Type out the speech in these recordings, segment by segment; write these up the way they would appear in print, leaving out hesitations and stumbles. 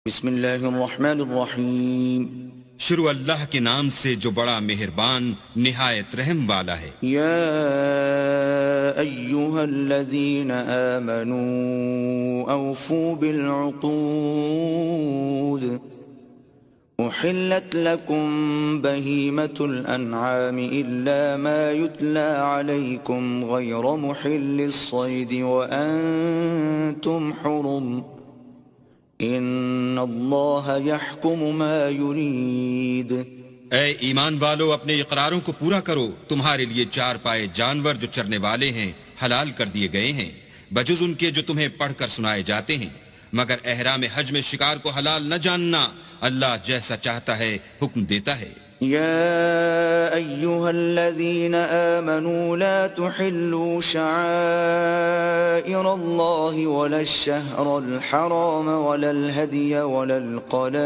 بسم اللہ الرحمن الرحیم شروع اللہ کے نام سے جو بڑا مہربان نہایت رحم والا ہے۔ یا ایہا الذین آمنوا اوفوا بالعقود احلت لکم بہیمۃ الانعام الا ما یتلی علیکم غیر محل الصید وانتم حرم ان اللہ یحکم ما یرید۔ اے ایمان والو، اپنے اقراروں کو پورا کرو۔ تمہارے لیے چار پائے جانور جو چرنے والے ہیں حلال کر دیے گئے ہیں، بجز ان کے جو تمہیں پڑھ کر سنائے جاتے ہیں، مگر احرام حج میں شکار کو حلال نہ جاننا۔ اللہ جیسا چاہتا ہے حکم دیتا ہے۔ يا أيها الذين آمنوا لا تحلوا شعائر الله ولا الشهر الحرام ولا الهدي ولا القلائد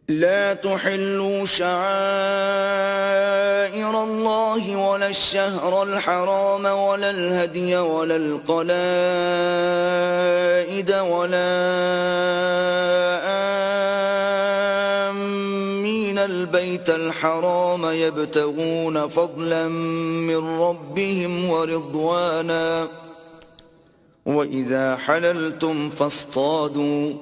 لا تحلوا شعائر الله ولا الشهر الحرام ولا الهدي ولا القلائد ولا آمين البيت الحرام يبتغون فضلا من ربهم ورضوانا وإذا حللتم فاصطادوا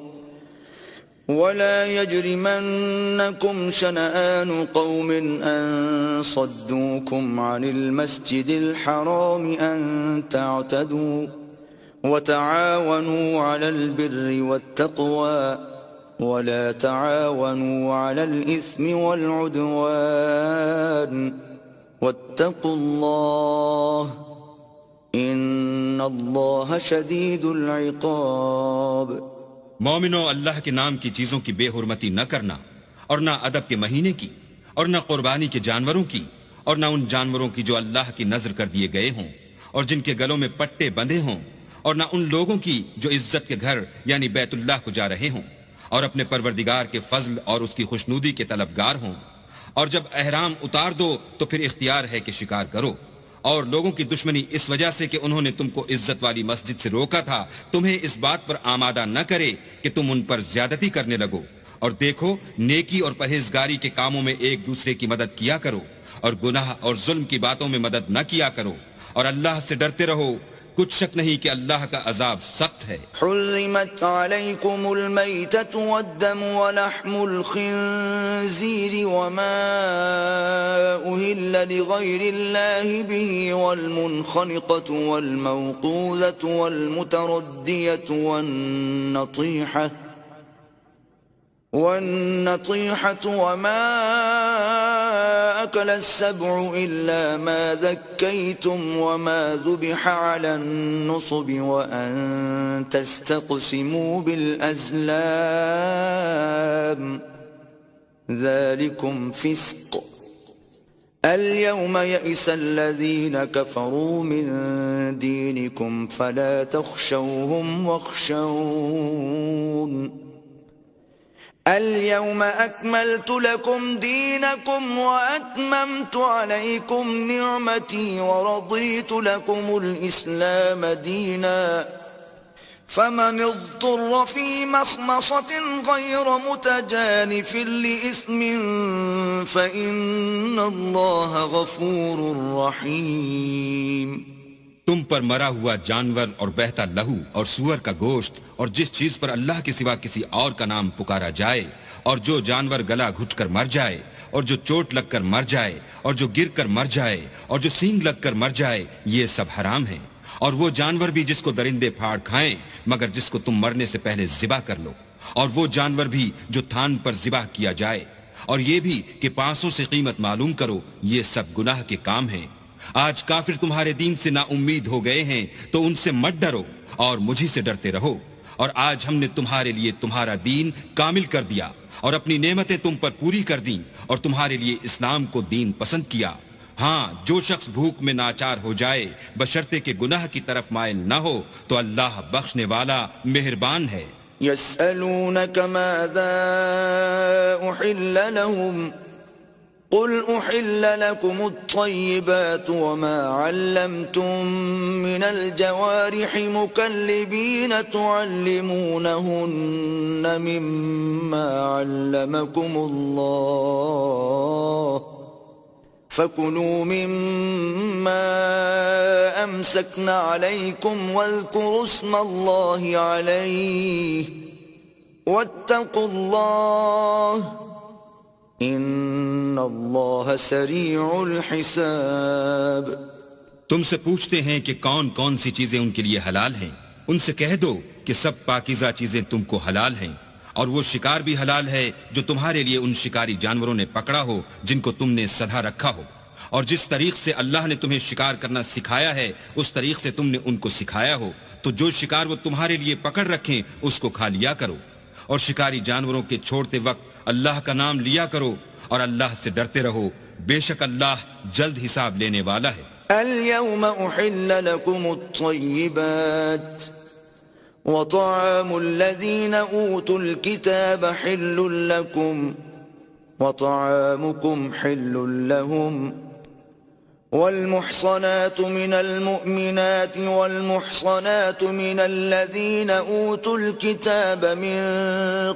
ولا يجرمنكم شنآن قوم أن صدوكم عن المسجد الحرام أن تعتدوا وتعاونوا على البر والتقوى ولا تعاونوا على الإثم والعدوان واتقوا الله إن الله شديد العقاب۔ مومنو، اللہ کے نام کی چیزوں کی بے حرمتی نہ کرنا، اور نہ ادب کے مہینے کی، اور نہ قربانی کے جانوروں کی، اور نہ ان جانوروں کی جو اللہ کی نذر کر دیے گئے ہوں اور جن کے گلوں میں پٹے بندھے ہوں، اور نہ ان لوگوں کی جو عزت کے گھر یعنی بیت اللہ کو جا رہے ہوں اور اپنے پروردگار کے فضل اور اس کی خوشنودی کے طلبگار ہوں۔ اور جب احرام اتار دو تو پھر اختیار ہے کہ شکار کرو، اور لوگوں کی دشمنی اس وجہ سے کہ انہوں نے تم کو عزت والی مسجد سے روکا تھا تمہیں اس بات پر آمادہ نہ کرے کہ تم ان پر زیادتی کرنے لگو۔ اور دیکھو، نیکی اور پرہیزگاری کے کاموں میں ایک دوسرے کی مدد کیا کرو، اور گناہ اور ظلم کی باتوں میں مدد نہ کیا کرو، اور اللہ سے ڈرتے رہو۔ کچھ شک نہیں کہ اللہ کا عذاب سخت ہے۔ حرمت علیکم المیتۃ والدم ولحم الخنزیر وما أهل لغیر اللہ به والمنخنقۃ والموقوذۃ والمتردیۃ والنطیحة وما أكل السبع إلا ما ذكيتم وما ذبح على النصب وأن تستقسموا بالأزلام ذلكم فسق اليوم يئس الذين كفروا من دينكم فلا تخشوهم واخشون اليوم أكملت لكم دينكم وأتممت عليكم نعمتي ورضيت لكم الإسلام دينا فمن اضطر في مخمصة غير متجانف لإثم فإن الله غفور رحيم۔ تم پر مرا ہوا جانور اور بہتا لہو اور سور کا گوشت اور جس چیز پر اللہ کے سوا کسی اور کا نام پکارا جائے، اور جو جانور گلا گھٹ کر مر جائے، اور جو چوٹ لگ کر مر جائے، اور جو گر کر مر جائے، اور جو سینگ لگ کر مر جائے، یہ سب حرام ہیں۔ اور وہ جانور بھی جس کو درندے پھاڑ کھائیں مگر جس کو تم مرنے سے پہلے ذبح کر لو، اور وہ جانور بھی جو تھان پر ذبح کیا جائے، اور یہ بھی کہ پانسوں سے قیمت معلوم کرو، یہ سب گناہ کے کام ہیں۔ آج کافر تمہارے دین سے نا امید ہو گئے ہیں تو ان سے مت ڈرو اور مجھی سے ڈرتے رہو۔ اور آج ہم نے تمہارے لیے تمہارا دین کامل کر دیا اور اپنی نعمتیں تم پر پوری کر دیں اور تمہارے لیے اسلام کو دین پسند کیا۔ ہاں، جو شخص بھوک میں ناچار ہو جائے بشرطے کہ گناہ کی طرف مائل نہ ہو تو اللہ بخشنے والا مہربان ہے۔ يسألونك ماذا أحل لهم قل أحل لكم الطيبات وما علمتم من الجوارح مكلبين تعلمونهن مما علمكم الله فكلوا مما أمسكن عليكم واذكروا اسم الله عليه واتقوا الله ان اللہ سریع الحساب۔ تم سے پوچھتے ہیں کہ کون کون سی چیزیں ان کے لیے حلال ہیں، ان سے کہہ دو کہ سب پاکیزہ چیزیں تم کو حلال ہیں، اور وہ شکار بھی حلال ہے جو تمہارے لیے ان شکاری جانوروں نے پکڑا ہو جن کو تم نے سدھا رکھا ہو، اور جس طریق سے اللہ نے تمہیں شکار کرنا سکھایا ہے اس طریق سے تم نے ان کو سکھایا ہو، تو جو شکار وہ تمہارے لیے پکڑ رکھیں اس کو کھا لیا کرو، اور شکاری جانوروں کے چھوڑتے وقت اللہ کا نام لیا کرو، اور اللہ سے ڈرتے رہو، بے شک اللہ جلد حساب لینے والا ہے۔ اليوم احل لكم الطيبات وطعام الذين اوتوا الكتاب حل لكم وطعامكم حل لهم والمحصنات من المؤمنات والمحصنات من الذين أوتوا الكتاب من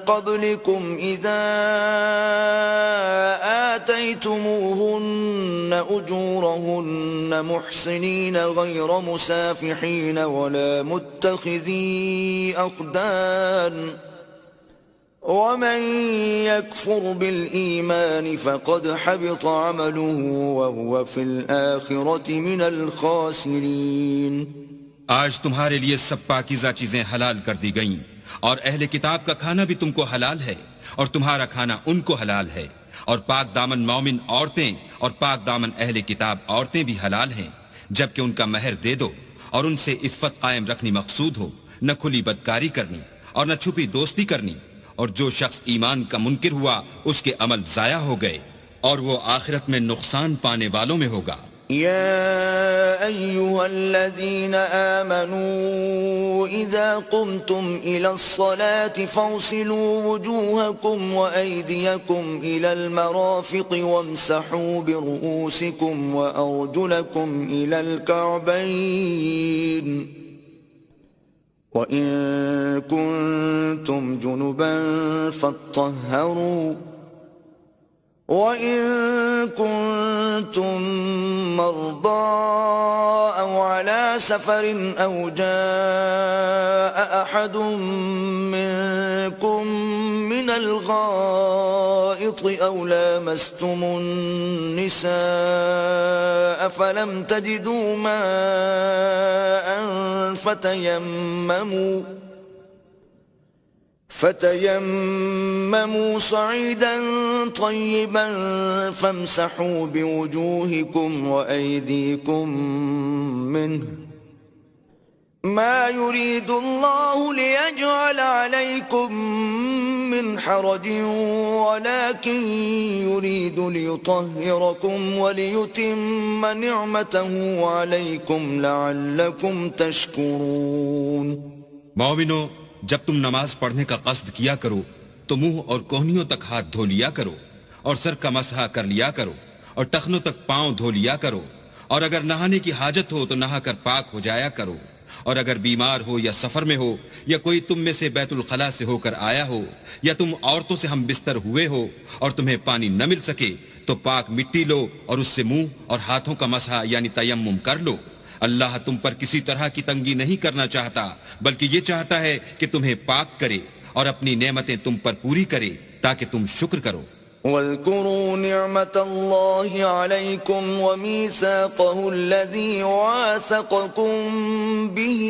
قبلكم إذا آتيتموهن أجورهن محصنين غير مسافحين ولا متخذي أخدان ومن يكفر بالإيمان فقد حبط عمله وهو في الآخرة من الخاسرين۔ آج تمہارے لیے سب پاکیزہ چیزیں حلال کر دی گئیں، اور اہل کتاب کا کھانا بھی تم کو حلال ہے، اور تمہارا کھانا ان کو حلال ہے، اور پاک دامن مومن عورتیں اور پاک دامن اہل کتاب عورتیں بھی حلال ہیں، جبکہ ان کا مہر دے دو، اور ان سے عفت قائم رکھنی مقصود ہو، نہ کھلی بدکاری کرنی اور نہ چھپی دوستی کرنی، اور جو شخص ایمان کا منکر ہوا اس کے عمل ضائع ہو گئے، اور وہ آخرت میں نقصان پانے والوں میں ہوگا۔ يا أيها الذين آمنوا إذا قمتم إلى الصلاة فاغسلوا وجوهكم وأيديكم إلى المرافق وامسحوا برؤوسكم وأرجلكم إلى الكعبين وَإِن كُنتُمْ جُنُبًا فَاطَّهَّرُوا وَإِن كُنتُم مَّرْضَىٰ أَوْ عَلَىٰ سَفَرٍ أَوْ جَاءَ أَحَدٌ مِّنكُم مِّنَ الْغَائِطِ أَوْ لَامَسْتُمُ النِّسَاءَ فَلَمْ تَجِدُوا مَاءً فتيمموا صعيدا طيبا فامسحوا بوجوهكم وأيديكم منه ما يريد الله ليجعل عليكم من حرج ولكن يريد ليطهركم وليتم نعمته عليكم لعلكم تشكرون۔ مومنو، جب تم نماز پڑھنے کا قصد کیا کرو تو منہ اور کوہنیوں تک ہاتھ دھو لیا کرو، اور سر کا مسح کر لیا کرو، اور ٹخنوں تک پاؤں دھو لیا کرو، اور اگر نہانے کی حاجت ہو تو نہا کر پاک ہو جایا کرو، اور اگر بیمار ہو یا سفر میں ہو یا کوئی تم میں سے بیت الخلاء سے ہو کر آیا ہو یا تم عورتوں سے ہم بستر ہوئے ہو اور تمہیں پانی نہ مل سکے تو پاک مٹی لو اور اس سے منہ اور ہاتھوں کا مسح یعنی تیمم کر لو۔ اللہ تم پر کسی طرح کی تنگی نہیں کرنا چاہتا، بلکہ یہ چاہتا ہے کہ تمہیں پاک کرے اور اپنی نعمتیں تم پر پوری کرے تاکہ تم شکر کرو۔ واذكروا نعمة الله عليكم وميثاقه الذي واثقكم به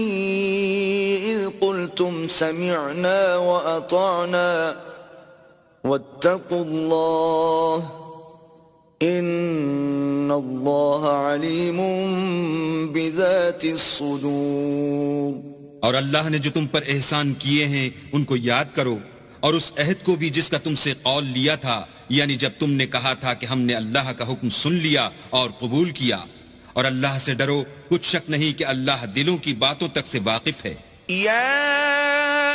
إذ قلتم سمعنا وأطعنا واتقوا الله إن الله عليم بذات الصدور۔ اور اللہ نے جو تم پر احسان کیے ہیں ان کو یاد کرو، اور اس عہد کو بھی جس کا تم سے قول لیا تھا، یعنی جب تم نے کہا تھا کہ ہم نے اللہ کا حکم سن لیا اور قبول کیا، اور اللہ سے ڈرو، کچھ شک نہیں کہ اللہ دلوں کی باتوں تک سے واقف ہے۔ یا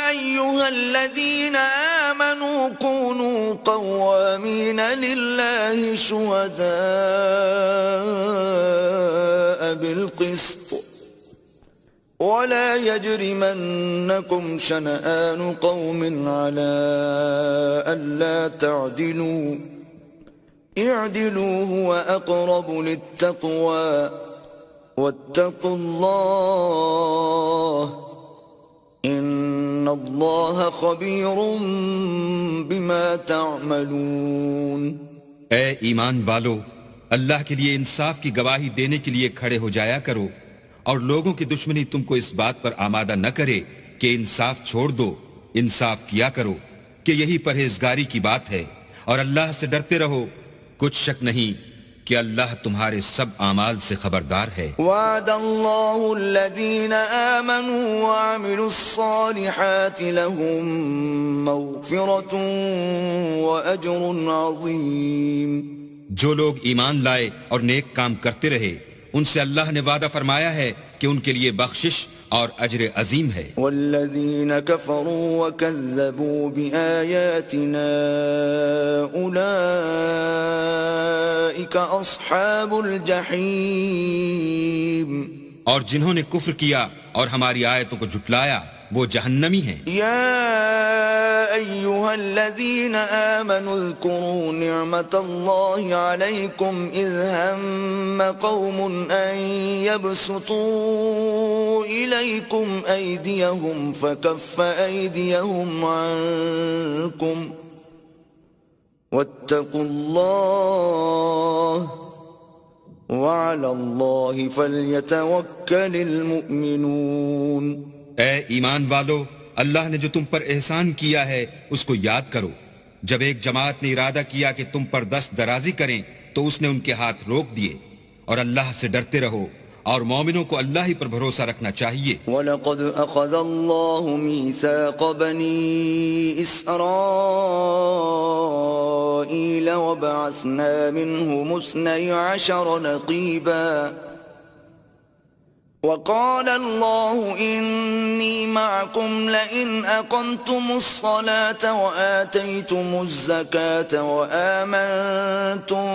ایھا الذین آمنوا كونوا قوامين لله شهداء بالقسط ولا يجرمنكم شنآن قوم على ألا تعدلوا اعدلوا هو أقرب للتقوى واتقوا الله إن الله خبير بما تعملون. اے ایمان والو، اللہ کے لیے انصاف کی گواہی دینے کے لیے کھڑے ہو جایا کرو، اور لوگوں کی دشمنی تم کو اس بات پر آمادہ نہ کرے کہ انصاف چھوڑ دو. انصاف کیا کرو کہ یہی پرہیزگاری کی بات ہے، اور اللہ سے ڈرتے رہو. کچھ شک نہیں کہ اللہ تمہارے سب اعمال سے خبردار ہے. وعد اللہ الذین آمنوا وعملوا الصالحات لهم مغفرة واجر عظیم. جو لوگ ایمان لائے اور نیک کام کرتے رہے، ان سے اللہ نے وعدہ فرمایا ہے کہ ان کے لیے بخشش اور اجر عظیم ہے. والذین کفروا وکذبوا بآیاتنا اولئک اصحاب الجحیم. اور جنہوں نے کفر کیا اور ہماری آیتوں کو جھٹلایا وہ جہنمی ہیں. یا ایہا الذین آمنوا اذکروا نعمت اللہ علیکم اذ ہم قوم ان یبسطوا الیکم ایدیہم فکف ایدیہم عنکم واتقوا اللہ وعلی اللہ فلیتوکل المؤمنون. اے ایمان والو، اللہ نے جو تم پر احسان کیا ہے اس کو یاد کرو. جب ایک جماعت نے ارادہ کیا کہ تم پر دست درازی کریں تو اس نے ان کے ہاتھ روک دیے. اور اللہ سے ڈرتے رہو، اور مومنوں کو اللہ ہی پر بھروسہ رکھنا چاہیے. وَلَقَدْ أَخَذَ اللَّهُ مِيثَاقَ بَنِي إِسْرَائِيلَ وَبَعَثْنَا مِنْهُمُ 12 نَقِيبًا وقال الله إني معكم لئن أقمتم الصلاة وآتيتم الزكاة وآمنتم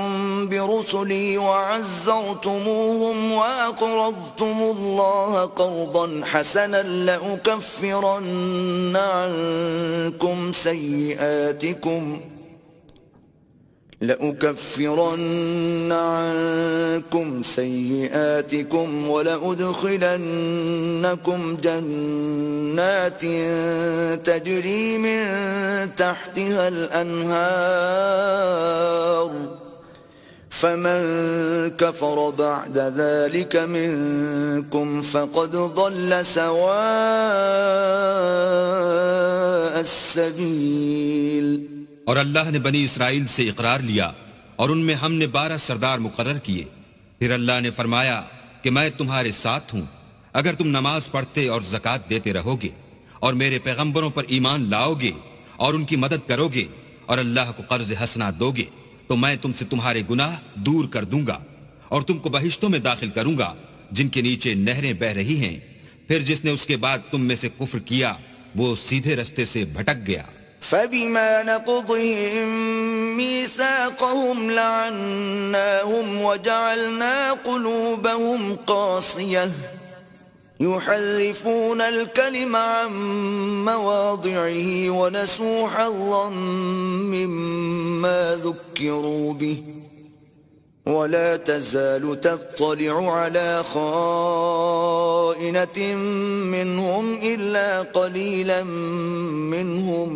برسلي وعزرتموهم وأقرضتم الله قرضا حسنا لأكفرن عنكم سيئاتكم ولأدخلنكم جنات تجري من تحتها الأنهار فمن كفر بعد ذلك منكم فقد ضل سواء السبيل. اور اللہ نے بنی اسرائیل سے اقرار لیا اور ان میں ہم نے 12 سردار مقرر کیے. پھر اللہ نے فرمایا کہ میں تمہارے ساتھ ہوں اگر تم نماز پڑھتے اور زکوٰۃ دیتے رہو گے اور میرے پیغمبروں پر ایمان لاؤ گے اور ان کی مدد کرو گے اور اللہ کو قرض حسنہ دو گے تو میں تم سے تمہارے گناہ دور کر دوں گا اور تم کو بہشتوں میں داخل کروں گا جن کے نیچے نہریں بہہ رہی ہیں. پھر جس نے اس کے بعد تم میں سے کفر کیا وہ سیدھے رستے سے بھٹک گیا. فبما نقضهم ميثاقهم لعناهم وجعلنا قلوبهم قاسية يحرفون الكلم عن مواضعه ونسوا حظا مما ذكروا به ولا تزال تطلع على خائنة منهم إلا قليلا منهم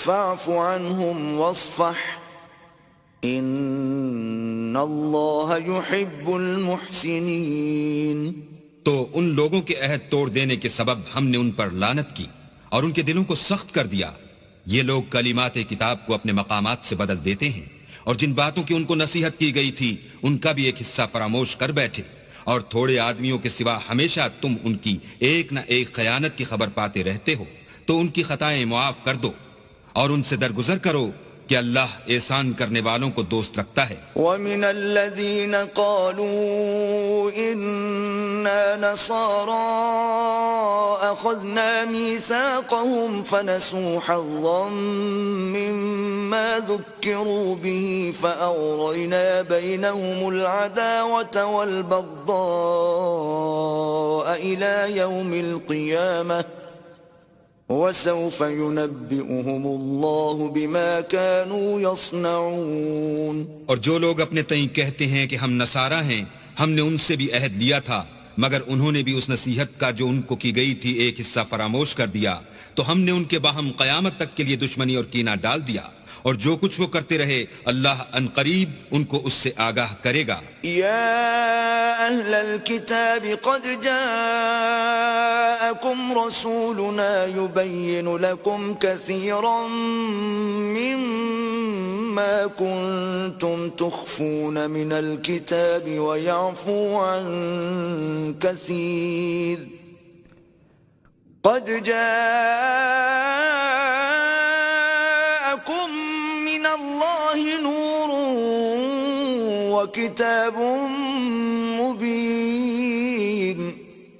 فاعف عنهم واصفح ان اللہ يحب المحسنین. تو ان لوگوں کے عہد توڑ دینے کے سبب ہم نے ان پر لعنت کی اور ان کے دلوں کو سخت کر دیا. یہ لوگ کلمات کتاب کو اپنے مقامات سے بدل دیتے ہیں اور جن باتوں کی ان کو نصیحت کی گئی تھی ان کا بھی ایک حصہ فراموش کر بیٹھے. اور تھوڑے آدمیوں کے سوا ہمیشہ تم ان کی ایک نہ ایک خیانت کی خبر پاتے رہتے ہو تو ان کی خطائیں معاف کر دو اور ان سے درگزر کرو کہ اللہ احسان کرنے والوں کو دوست رکھتا ہے. وَمِنَ الَّذِينَ قَالُوا إِنَّ إنا نصارى أخذنا ميثاقهم فنسوا حظا مما ذكروا به فأغرينا بينهم العداوة والبغضاء إلى يوم القيامة وسوف ينبئهم الله بما كانوا يصنعون. اور جو لوگ اپنے تئیں کہتے ہیں کہ ہم نصارہ ہیں، ہم نے ان سے بھی عہد لیا تھا، مگر انہوں نے بھی اس نصیحت کا جو ان کو کی گئی تھی ایک حصہ فراموش کر دیا، تو ہم نے ان کے باہم قیامت تک کے لیے دشمنی اور کینہ ڈال دیا، اور جو کچھ وہ کرتے رہے اللہ ان قریب ان کو اس سے آگاہ کرے گا. يا أهل الكتاب قد جاءكم رسولنا يبين لكم كثيرا مما كنتم تخفون من الكتاب ويعفو عن كثير قد جاءكم من الله نور وكتاب مبين.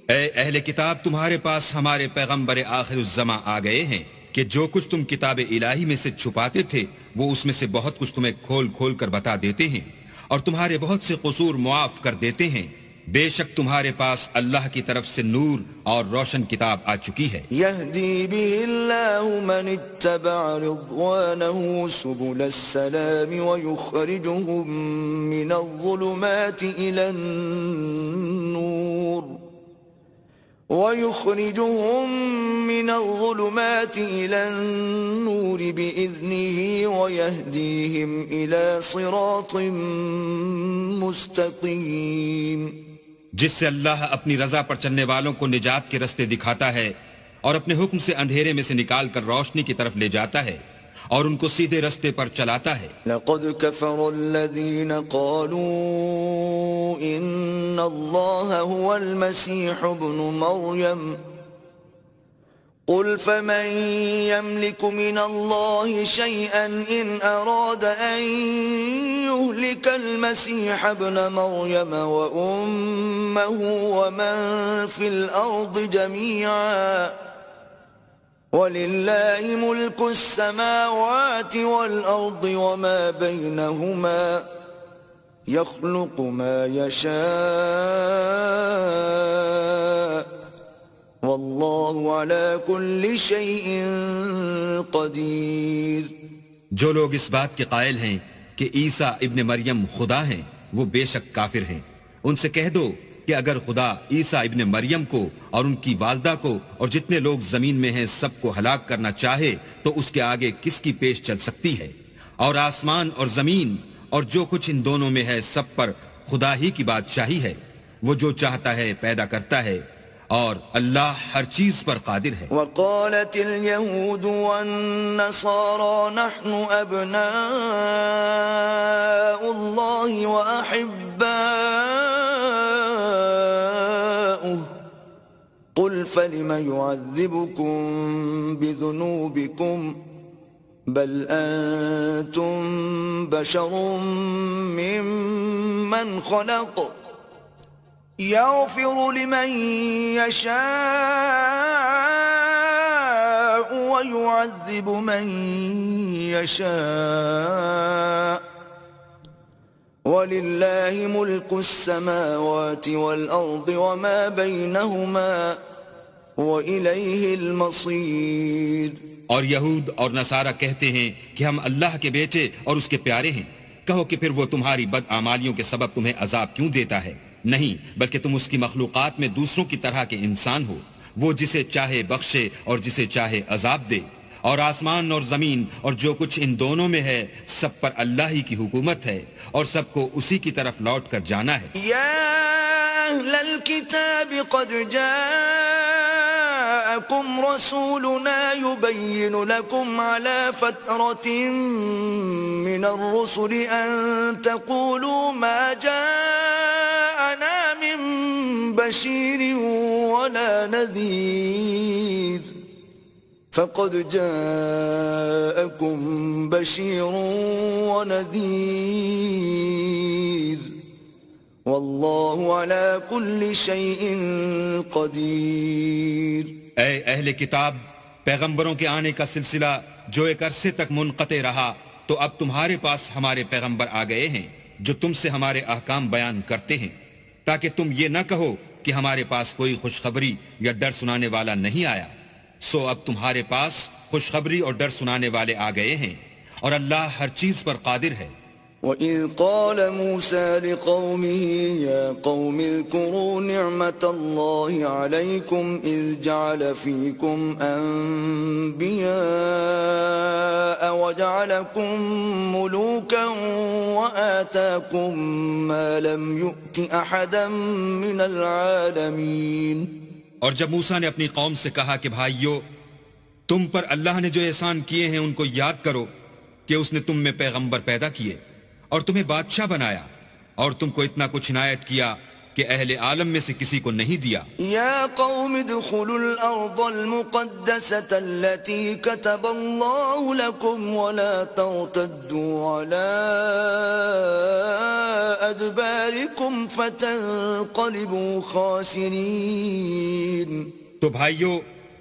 اے اہل کتاب، تمہارے پاس ہمارے پیغمبر آخر الزماں آ گئے ہیں کہ جو کچھ تم کتاب الہی میں سے چھپاتے تھے وہ اس میں سے بہت کچھ تمہیں کھول کھول کر بتا دیتے ہیں اور تمہارے بہت سے قصور معاف کر دیتے ہیں. بے شک تمہارے پاس اللہ کی طرف سے نور اور روشن کتاب آ چکی ہے. يهدي به الله من اتبع رضوانه سبل السلام ويخرجهم من الظلمات إلى النور بإذنه ويهديهم إلى صراط مستقيم. جس سے اللہ اپنی رضا پر چلنے والوں کو نجات کے رستے دکھاتا ہے اور اپنے حکم سے اندھیرے میں سے نکال کر روشنی کی طرف لے جاتا ہے اور ان کو سیدھے رستے پر چلاتا ہے. لقد كفر الذين قالوا إن الله هو المسيح ابن مريم قل فمن يملك من الله شيئا إن أراد أن يهلك المسيح ابن مريم وأمه ومن في الأرض جميعا ولله ملك السماوات والأرض وما بينهما يخلق ما يشاء والله على كل شيء قدير. جو لوگ اس بات کے قائل ہیں کہ عیسیٰ ابن مریم خدا ہیں وہ بے شک کافر ہیں. ان سے کہہ دو کہ اگر خدا عیسیٰ ابن مریم کو اور ان کی والدہ کو اور جتنے لوگ زمین میں ہیں سب کو ہلاک کرنا چاہے تو اس کے آگے کس کی پیش چل سکتی ہے؟ اور آسمان اور زمین اور جو کچھ ان دونوں میں ہے سب پر خدا ہی کی بادشاہی ہے. وہ جو چاہتا ہے پیدا کرتا ہے اور اللہ ہر چیز پر قادر ہے. وقالت اليهود والنصارى نحن أبناء الله وأحباؤه قل فلم يعذبكم بذنوبكم بل أنتم بشر ممن خلق يغفر لمن يشاء ويعذب من يشاء ولله ملك السماوات والأرض وما بينهما وإليه المصير. اور یہود اور نصارہ کہتے ہیں کہ ہم اللہ کے بیٹے اور اس کے پیارے ہیں. کہو کہ پھر وہ تمہاری بدعمالیوں کے سبب تمہیں عذاب کیوں دیتا ہے؟ نہیں، بلکہ تم اس کی مخلوقات میں دوسروں کی طرح کے انسان ہو. وہ جسے چاہے بخشے اور جسے چاہے عذاب دے. اور آسمان اور زمین اور جو کچھ ان دونوں میں ہے سب پر اللہ ہی کی حکومت ہے اور سب کو اسی کی طرف لوٹ کر جانا ہے. یا اہل الكتاب قد جاءکم رسولنا يبين لكم على فترة من الرسل ان تقولوا ما جاءنا من بشير ولا نذير فقد جاءكم بشير ونذير والله على كل شيء قدير. اے اہل کتاب، پیغمبروں کے آنے کا سلسلہ جو ایک عرصے تک منقطع رہا، تو اب تمہارے پاس ہمارے پیغمبر آ گئے ہیں جو تم سے ہمارے احکام بیان کرتے ہیں، تاکہ تم یہ نہ کہو کہ ہمارے پاس کوئی خوشخبری یا ڈر سنانے والا نہیں آیا. سو اب تمہارے پاس خوشخبری اور ڈر سنانے والے آ گئے ہیں، اور اللہ ہر چیز پر قادر ہے. وَإِذْ قَالَ مُوسَى لِقَوْمِهِ يَا قَوْمِ اذْكُرُوا نِعْمَةَ اللَّهِ عَلَيْكُمْ إِذْ جَعَلَ فِيكُمْ أَنْبِيَاءَ وَجَعَلَكُمْ مُلُوكًا وَآتَاكُمْ مَا لَمْ يُؤْتِ أَحَدًا مِنَ الْعَالَمِينَ. اور جب موسیٰ نے اپنی قوم سے کہا کہ بھائیو، تم پر اللہ نے جو احسان کیے ہیں ان کو یاد کرو، کہ اس نے تم میں پیغمبر پیدا کیے اور تمہیں بادشاہ بنایا، اور تم کو اتنا کچھ عنایت کیا کہ اہل عالم میں سے کسی کو نہیں دیا. یا قوم ادخلوا الارض المقدسة التي كتب الله لكم ولا ترتدوا على ادباركم فتنقلبوا خاسرين. تو بھائیو،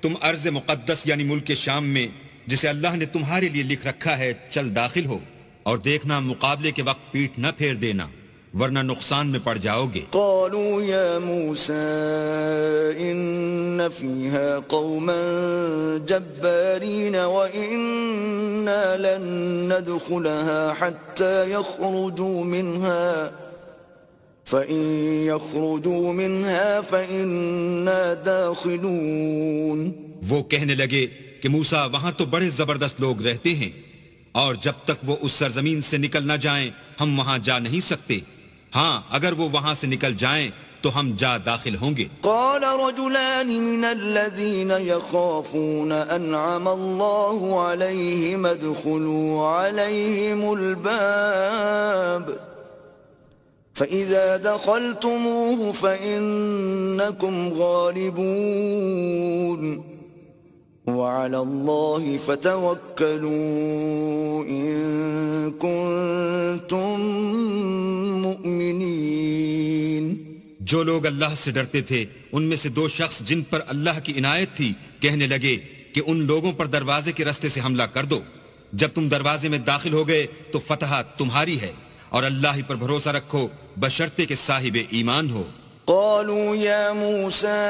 تم ارض مقدس یعنی ملک شام میں جسے اللہ نے تمہارے لیے لکھ رکھا ہے چل داخل ہو، اور دیکھنا مقابلے کے وقت پیٹھ نہ پھیر دینا، ورنہ نقصان میں پڑ جاؤ گے. قالوا یا موسیٰ ان فیہا قوما جبارین وإنا لن ندخلها حتى يخرجوا منها فإن يخرجوا منها فإنا داخلون. وہ کہنے لگے کہ موسیٰ وہاں تو بڑے زبردست لوگ رہتے ہیں، اور جب تک وہ اس سرزمین سے نکل نہ جائیں ہم وہاں جا نہیں سکتے. ہاں اگر وہ وہاں سے نکل جائیں تو ہم جا داخل ہوں گے. قال رجلان من الذين يخافون انعم الله عليهم ادخلوا عليهم الباب فإذا دخلتموه فإنكم غالبون وعلى الله فتوكلوا إن كنتم مؤمنين. جو لوگ اللہ سے ڈرتے تھے ان میں سے دو شخص جن پر اللہ کی عنایت تھی کہنے لگے کہ ان لوگوں پر دروازے کے راستے سے حملہ کر دو. جب تم دروازے میں داخل ہو گئے تو فتح تمہاری ہے، اور اللہ ہی پر بھروسہ رکھو بشرطے کہ صاحب ایمان ہو. قالوا يا موسى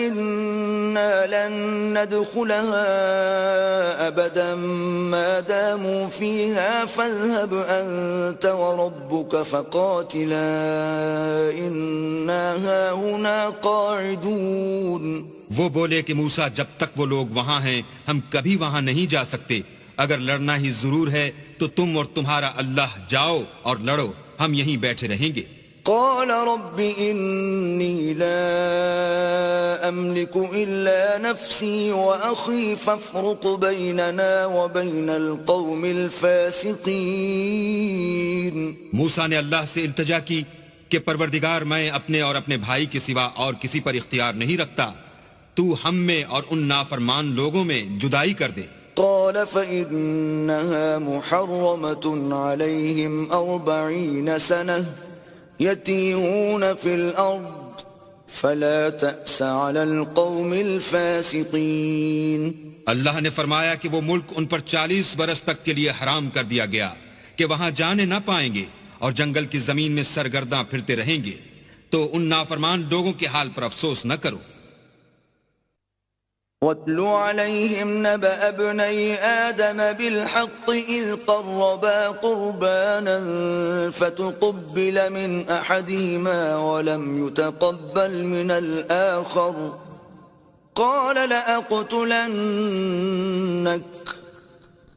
إنا لن ندخلها أبدا ما داموا فيها فاذهب أنت وربك فقاتلا إنا هاهنا قاعدون. وہ بولے کہ موسیٰ جب تک وہ لوگ وہاں ہیں ہم کبھی وہاں نہیں جا سکتے، اگر لڑنا ہی ضرور ہے تو تم اور تمہارا اللہ جاؤ اور لڑو، ہم یہیں بیٹھے رہیں گے. قال رب إني لا أملك إلا نفسي وأخي فافرق بيننا وبين القوم الفاسقين. موسیٰ نے اللہ سے التجا کی کہ پروردگار میں اپنے اور اپنے بھائی کے سوا اور کسی پر اختیار نہیں رکھتا، تو ہم میں اور ان نافرمان لوگوں میں جدائی کر دے. قال فإنها محرمة عليهم 40 سنة يتيهون في الأرض فلا تأس على القوم الفاسقين. اللہ نے فرمایا کہ وہ ملک ان پر 40 برس تک کے لیے حرام کر دیا گیا کہ وہاں جانے نہ پائیں گے اور جنگل کی زمین میں سرگرداں پھرتے رہیں گے، تو ان نافرمان لوگوں کے حال پر افسوس نہ کرو. وَاتْلُ عَلَيْهِمْ نَبَأَ ابْنَيْ آدَمَ بِالْحَقِّ إِذْ قَرَّبَا قُرْبَانًا فَتُقُبِّلَ مِنْ أَحَدِهِمَا وَلَمْ يُتَقَبَّلْ مِنَ الْآخَرِ قَالَ لَأَقْتُلَنَّكَ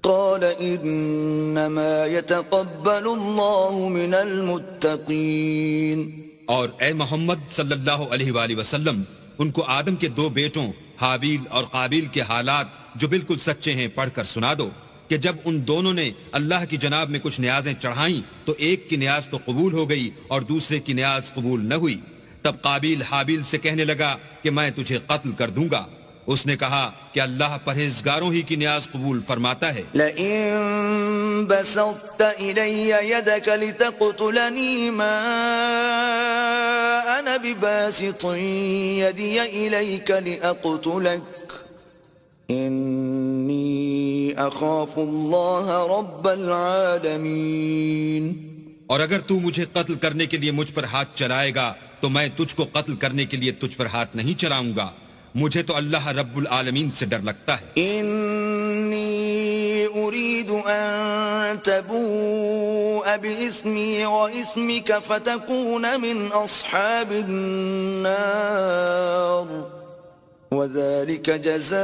قَالَ إِنَّمَا يَتَقَبَّلُ اللَّهُ مِنَ الْمُتَّقِينَ. اور اے محمد صلی اللہ علیہ وآلہ وسلم، ان کو آدم کے 2 بیٹوں حابیل اور قابیل کے حالات جو بالکل سچے ہیں پڑھ کر سنا دو کہ جب ان دونوں نے اللہ کی جناب میں کچھ نیازیں چڑھائیں تو ایک کی نیاز تو قبول ہو گئی اور دوسرے کی نیاز قبول نہ ہوئی. تب قابیل حابیل سے کہنے لگا کہ میں تجھے قتل کر دوں گا، اس نے کہا کہ اللہ پرہیزگاروں ہی کی نیاز قبول فرماتا ہے. لئن بسطت إلي يدك لتقتلني ما أنا بباسط يدي إليك لأقتلك إني أخاف الله رب العالمين. اور اگر تو مجھے قتل کرنے کے لیے مجھ پر ہاتھ چلائے گا تو میں تجھ کو قتل کرنے کے لیے تجھ پر ہاتھ نہیں چلاؤں گا. مجھے تو اللہ رب العالمین سے ڈر لگتا ہے. إني أريد أن تبوء بإثمي وإثمك فتكون من أصحاب النار وذلك جزاء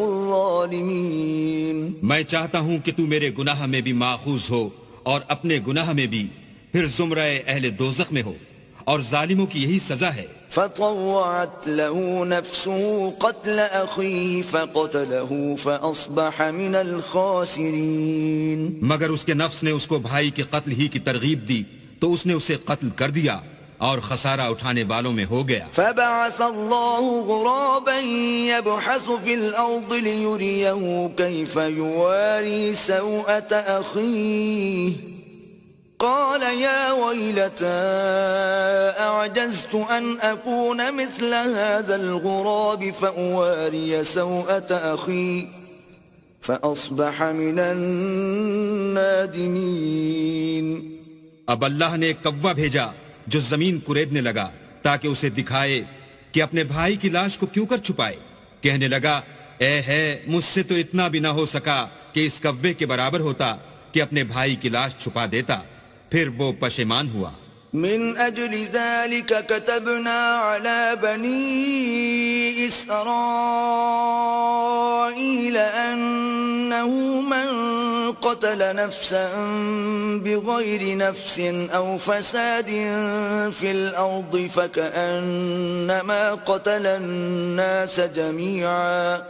الظالمين. میں چاہتا ہوں کہ تو میرے گناہ میں بھی ماخوذ ہو اور اپنے گناہ میں بھی پھر زمرہ اہل دوزخ میں ہو، اور ظالموں کی یہی سزا ہے. فطوعت له نفسه قتل أخيه فقتله فأصبح من الخاسرين. مگر اس کے نفس نے اس کو بھائی کے قتل ہی کی ترغیب دی تو اس نے اسے قتل کر دیا اور خسارہ اٹھانے والوں میں ہو گیا. فبعث الله غرابا يبحث في الأرض ليريه كيف يواري سوءة أخيه قال يا ويلتى أعجزت أن أكون مثل هذا الغراب فأواري سوءة أخي فأصبح من النادمين. اب اللہ نے ایک کوا بھیجا جو زمین کریدنے لگا تاکہ اسے دکھائے کہ اپنے بھائی کی لاش کو کیوں کر چھپائے. کہنے لگا اے ہے مجھ سے تو اتنا بھی نہ ہو سکا کہ اس کوے کے برابر ہوتا کہ اپنے بھائی کی لاش چھپا دیتا. پھر وہ پشیمان ہوا. من أجل ذلك كتبنا على بني إسرائيل أنه من قتل نفسا بغير نفس أو فساد في الأرض فكأنما قتل الناس جميعا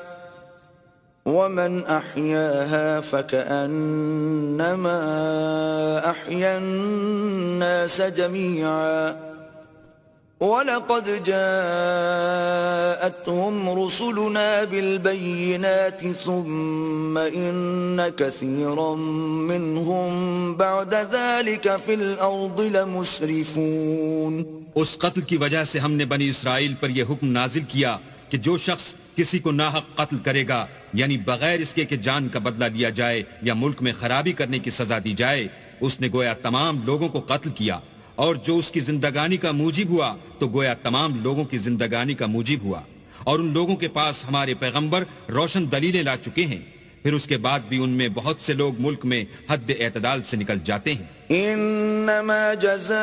ومن أحياها فكأنما أحيا الناس جميعا ولقد جاءتهم رسلنا بالبينات ثم إن كثيرا منهم بعد ذلك في الأرض لمسرفون. اس قتل کی وجہ سے ہم نے بنی اسرائیل پر یہ حکم نازل کیا کہ جو شخص کسی کو ناحق قتل کرے گا یعنی بغیر اس کے کہ جان کا بدلہ لیا جائے یا ملک میں خرابی کرنے کی سزا دی جائے، اس نے گویا تمام لوگوں کو قتل کیا، اور جو اس کی زندگانی کا موجب ہوا تو گویا تمام لوگوں کی زندگانی کا موجب ہوا. اور ان لوگوں کے پاس ہمارے پیغمبر روشن دلیلیں لا چکے ہیں، پھر اس کے بعد بھی ان میں بہت سے لوگ ملک میں حد اعتدال سے نکل جاتے ہیں. انما جزاء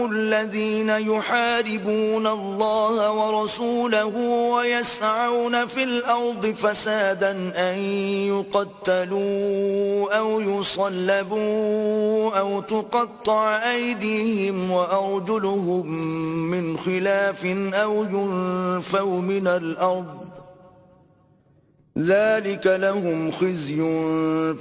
الذين يحاربون الله ورسوله ويسعون في الأرض فسادا أن يقتلوا أو يصلبوا أو تقطع أيديهم وأرجلهم من خلاف أو ينفوا من الأرض ذلك لهم خزي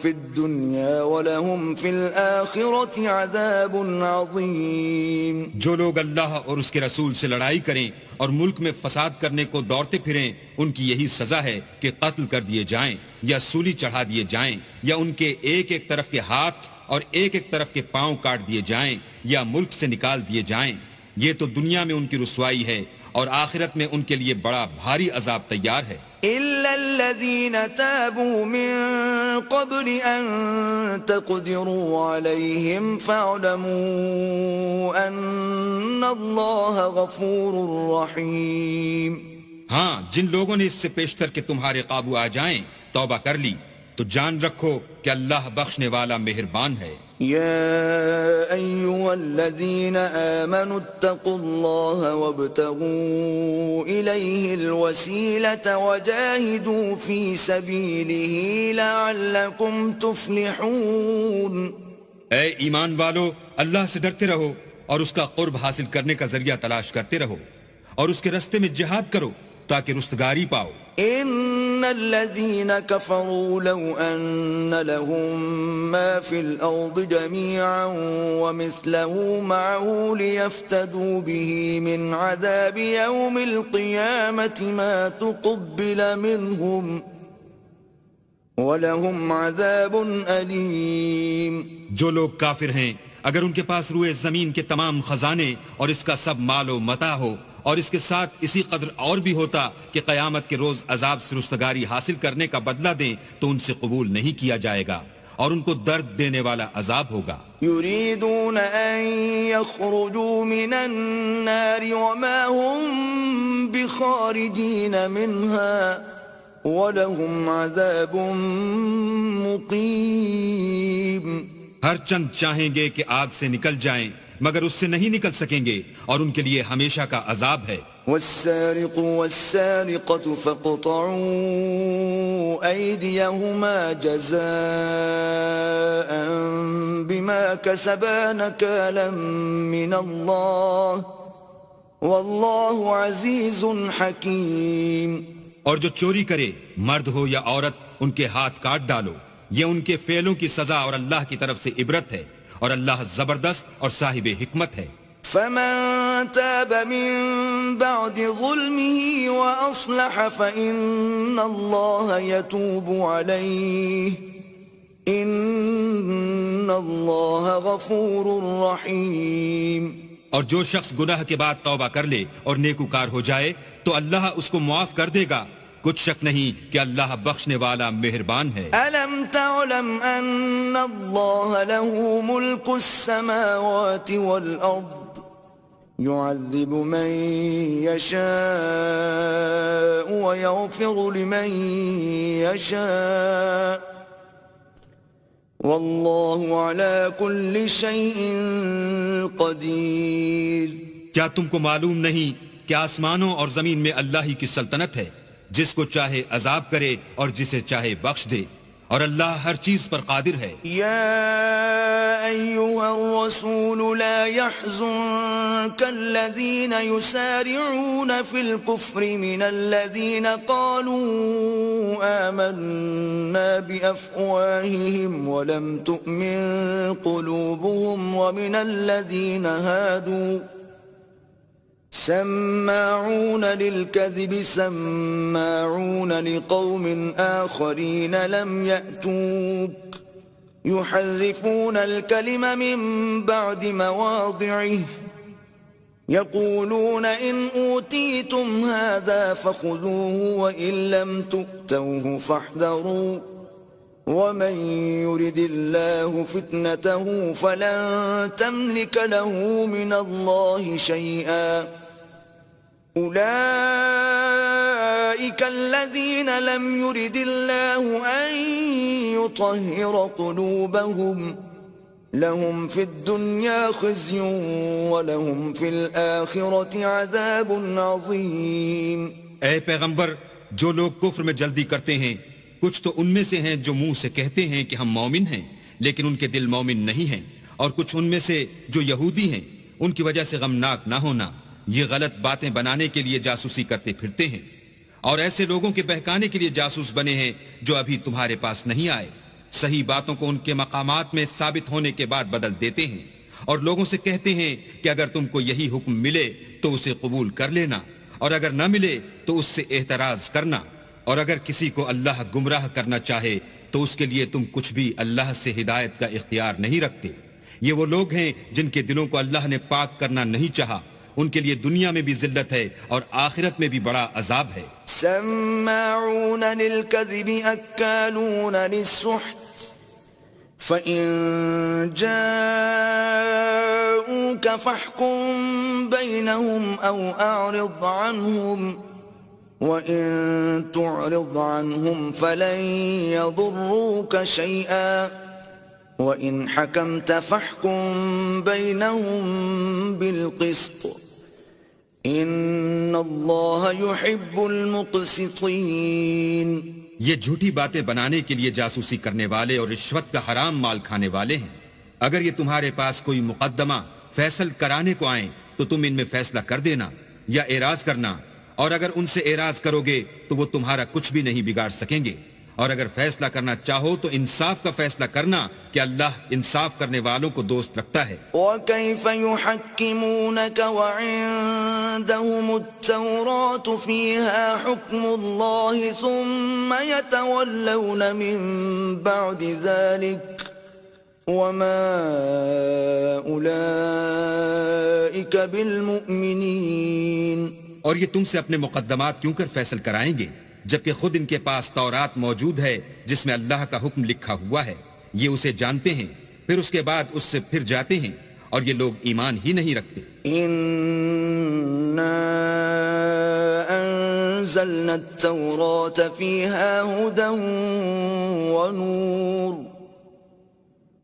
في الدنيا ولهم في الآخرة عذاب عظيم. جو لوگ اللہ اور اس کے رسول سے لڑائی کریں اور ملک میں فساد کرنے کو دوڑتے پھریں، ان کی یہی سزا ہے کہ قتل کر دیے جائیں یا سولی چڑھا دیے جائیں یا ان کے ایک ایک طرف کے ہاتھ اور ایک ایک طرف کے پاؤں کاٹ دیے جائیں یا ملک سے نکال دیے جائیں. یہ تو دنیا میں ان کی رسوائی ہے اور آخرت میں ان کے لیے بڑا بھاری عذاب تیار ہے. إلا الذين تابوا من قبل أن تقدروا عليهم فاعلموا أن الله غفور رحيم. ہاں، جن لوگوں نے اس سے پیشتر کہ تمہارے قابو آ جائیں توبہ کر لی تو جان رکھو کہ اللہ بخشنے والا مہربان ہے. يا أيها الذين آمنوا اتقوا الله وابتغوا إليه الوسيلة وجاهدوا في سبيله لعلكم تفلحون. اے ایمان والو، اللہ سے ڈرتے رہو اور اس کا قرب حاصل کرنے کا ذریعہ تلاش کرتے رہو اور اس کے رستے میں جہاد کرو تاکہ رستگاری پاؤ. إن الذين كفروا لو أن لهم ما في الأرض جميعا ومثله معه ليفتدوا به من عذاب يوم القيامة ما تقبل منهم وَلَهُمْ عَذَابٌ أَلِيمٌ. جو لوگ کافر ہیں اگر ان کے پاس روئے زمین کے تمام خزانے اور اس کا سب مال و متاع ہو اور اس کے ساتھ اسی قدر اور بھی ہوتا کہ قیامت کے روز عذاب سے رستگاری حاصل کرنے کا بدلہ دیں تو ان سے قبول نہیں کیا جائے گا اور ان کو درد دینے والا عذاب ہوگا. يريدون أن يخرجوا من النار وما هم بخارجين منها وَلَهُمْ عَذَابٌ مُقِيمٌ. ہر چند چاہیں گے کہ آگ سے نکل جائیں مگر اس سے نہیں نکل سکیں گے اور ان کے لیے ہمیشہ کا عذاب ہے. وَالسَّارِقُ وَالسَّارِقَةُ فَاقْطَعُوا أَيْدِيَهُمَا جَزَاءً بِمَا كَسَبَا نَكَالًا مِّنَ اللَّهِ وَاللَّهُ عَزِيزٌ حَكِيمٌ. اور جو چوری کرے مرد ہو یا عورت ان کے ہاتھ کاٹ ڈالو، یہ ان کے فعلوں کی سزا اور اللہ کی طرف سے عبرت ہے اور اللہ زبردست اور صاحب حکمت ہے. فمن تاب من بعد ظلمه وأصلح فإن الله يتوب عليه إن الله غفور رحيم. اور جو شخص گناہ کے بعد توبہ کر لے اور نیکوکار ہو جائے تو اللہ اس کو معاف کر دے گا، کچھ شک نہیں کہ اللہ بخشنے والا مہربان ہے. ألم تعلم أن الله له ملك السماوات والأرض يعذب من يشاء ويغفر لمن يشاء والله على كل شيء قدير. کیا تم کو معلوم نہیں کہ آسمانوں اور زمین میں اللہ ہی کی سلطنت ہے، جس کو چاہے عذاب کرے اور جسے چاہے بخش دے، اور اللہ ہر چیز پر قادر ہے. يا أيها الرسول لا يحزنك الذين يسارعون في الكفر من الذين قالوا آمنا بأفواههم ولم تؤمن قلوبهم ومن الذين هادوا سماعون للكذب سماعون لقوم آخرين لم يأتوك يحرفون الكلم من بعد مواضعه يقولون إن أوتيتم هذا فخذوه وإن لم تؤتوه فاحذروا ومن يرد الله فتنته فلن تملك له من الله شيئا أولئك الذين لم يرد الله أن يطهر قلوبهم لهم في الدنيا خزي ولهم في الآخرة عذاب عظيم. اے پیغمبر، جو لوگ کفر میں جلدی کرتے ہیں کچھ تو ان میں سے ہیں جو منہ سے کہتے ہیں کہ ہم مومن ہیں لیکن ان کے دل مومن نہیں ہیں، اور کچھ ان میں سے جو یہودی ہیں ان کی وجہ سے غمناک نہ ہونا، یہ غلط باتیں بنانے کے لیے جاسوسی کرتے پھرتے ہیں اور ایسے لوگوں کے بہکانے کے لیے جاسوس بنے ہیں جو ابھی تمہارے پاس نہیں آئے. صحیح باتوں کو ان کے مقامات میں ثابت ہونے کے بعد بدل دیتے ہیں اور لوگوں سے کہتے ہیں کہ اگر تم کو یہی حکم ملے تو اسے قبول کر لینا اور اگر نہ ملے تو اس سے اعتراض کرنا، اور اگر کسی کو اللہ گمراہ کرنا چاہے تو اس کے لیے تم کچھ بھی اللہ سے ہدایت کا اختیار نہیں رکھتے. یہ وہ لوگ ہیں جن کے دلوں کو اللہ نے پاک کرنا نہیں چاہا، ان کے لیے دنیا میں بھی ذلت ہے اور آخرت میں بھی بڑا عذاب ہے. سماعون للكذب أكالون للسحت فإن جاءوك فاحكم بينهم أو أعرض عنهم وَإِن تُعْرِضْ عَنْهُمْ فَلَن يَضُرُّوكَ شَيْئًا وَإِنْ حَكَمْتَ فَاحْكُم بَيْنَهُم بِالْقِسْطِ إِنَّ اللَّهَ يُحِبُّ الْمُقْسِطِينَ. یہ جھوٹی باتیں بنانے کے لیے جاسوسی کرنے والے اور رشوت کا حرام مال کھانے والے ہیں. اگر یہ تمہارے پاس کوئی مقدمہ فیصل کرانے کو آئیں تو تم ان میں فیصلہ کر دینا یا اعراض کرنا، اور اگر ان سے اعراض کرو گے تو وہ تمہارا کچھ بھی نہیں بگاڑ سکیں گے، اور اگر فیصلہ کرنا چاہو تو انصاف کا فیصلہ کرنا کہ اللہ انصاف کرنے والوں کو دوست رکھتا ہے۔ وَكَيْفَ يُحَكِّمُونَكَ وَعِندَهُمُ التَّوْرَاةُ فِيهَا حُكْمُ اللَّهِ ثُمَّ يَتَوَلَّوْنَ مِن بَعْدِ ذَلِكَ وَمَا أُولَئِكَ بِالْمُؤْمِنِينَ۔ اور یہ تم سے اپنے مقدمات کیوں کر فیصل کرائیں گے جبکہ خود ان کے پاس تورات موجود ہے جس میں اللہ کا حکم لکھا ہوا ہے، یہ اسے جانتے ہیں، پھر اس کے بعد اس سے پھر جاتے ہیں، اور یہ لوگ ایمان ہی نہیں رکھتے۔ إِنَّا أَنزَلْنَا التَّوْرَاةَ فِيهَا هُدًى وَنُورٌ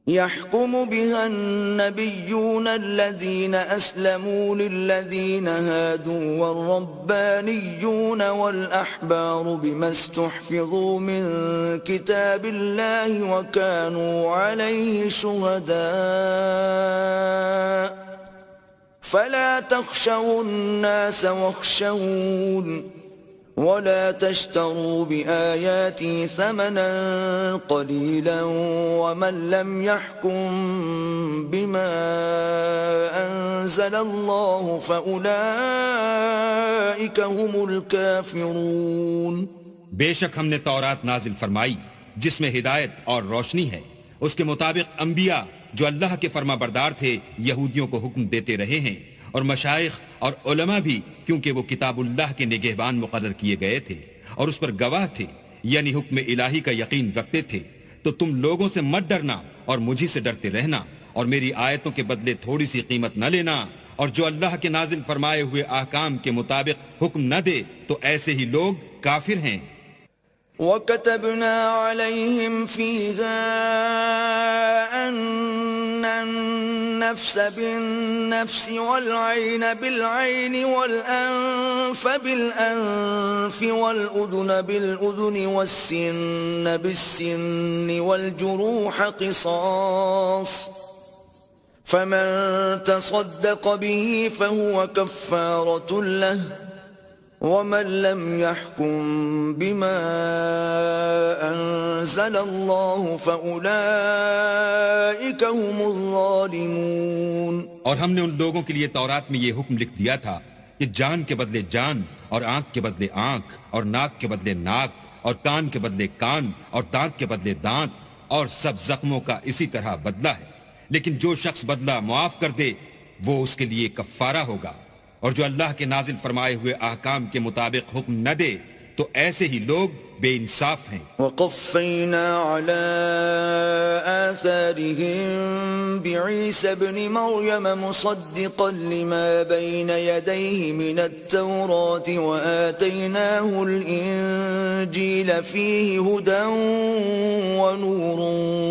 يحكم بها النبيون الذين أسلموا للذين هادوا والربانيون والأحبار بما استحفظوا من كتاب الله وكانوا عليه شهداء فلا تخشوا الناس واخشون ولا تشتروا بآياتي ثمنا قليلا ومن لم يحكم بما أنزل الله فأولئك هم الكافرون۔ بے شک ہم نے تورات نازل فرمائی جس میں ہدایت اور روشنی ہے، اس کے مطابق انبیاء جو اللہ کے فرما بردار تھے یہودیوں کو حکم دیتے رہے ہیں، اور مشائخ اور علماء بھی، کیونکہ وہ کتاب اللہ کے نگہبان مقرر کیے گئے تھے اور اس پر گواہ تھے، یعنی حکم الہی کا یقین رکھتے تھے۔ تو تم لوگوں سے مت ڈرنا اور مجھی سے ڈرتے رہنا، اور میری آیتوں کے بدلے تھوڑی سی قیمت نہ لینا، اور جو اللہ کے نازل فرمائے ہوئے احکام کے مطابق حکم نہ دے تو ایسے ہی لوگ کافر ہیں۔ وَكَتَبْنَا عَلَيْهِمْ فِيهَا أَنَّ النَّفْسَ بِالنَّفْسِ وَالْعَيْنَ بِالْعَيْنِ وَالْأَنفَ بِالْأَنفِ وَالْأُذُنَ بِالْأُذُنِ وَالسِّنَّ بِالسِّنِّ وَالْجُرُوحَ قِصَاصٌ فَمَن تَصَدَّقَ بِهِ فَهُوَ كَفَّارَةٌ لَهُ وَمَن لَّمْ يَحْكُم بِمَا أَنزَلَ اللَّهُ فَأُولَئِكَ هُمُ الظَّالِمُونَ۔ اور ہم نے ان لوگوں کے لیے تورات میں یہ حکم لکھ دیا تھا کہ جان کے بدلے جان، اور آنکھ کے بدلے آنکھ، اور ناک کے بدلے ناک، اور کان کے بدلے کان، اور دانت کے بدلے دانت، اور سب زخموں کا اسی طرح بدلہ ہے، لیکن جو شخص بدلہ معاف کر دے وہ اس کے لیے کفارہ ہوگا، اور جو اللہ کے نازل فرمائے ہوئے احکام کے مطابق حکم نہ دے تو ایسے ہی لوگ بے انصاف ہیں۔ وَقَفَّيْنَا عَلَىٰ آثَارِهِم بِعِيسَى ابْنِ مَرْيَمَ مُصَدِّقًا لِمَا بَيْنَ يَدَيْهِ مِنَ التَّوْرَاةِ وَآتَيْنَاهُ الْإِنجِيلَ فِيهِ هُدًى وَنُورٌ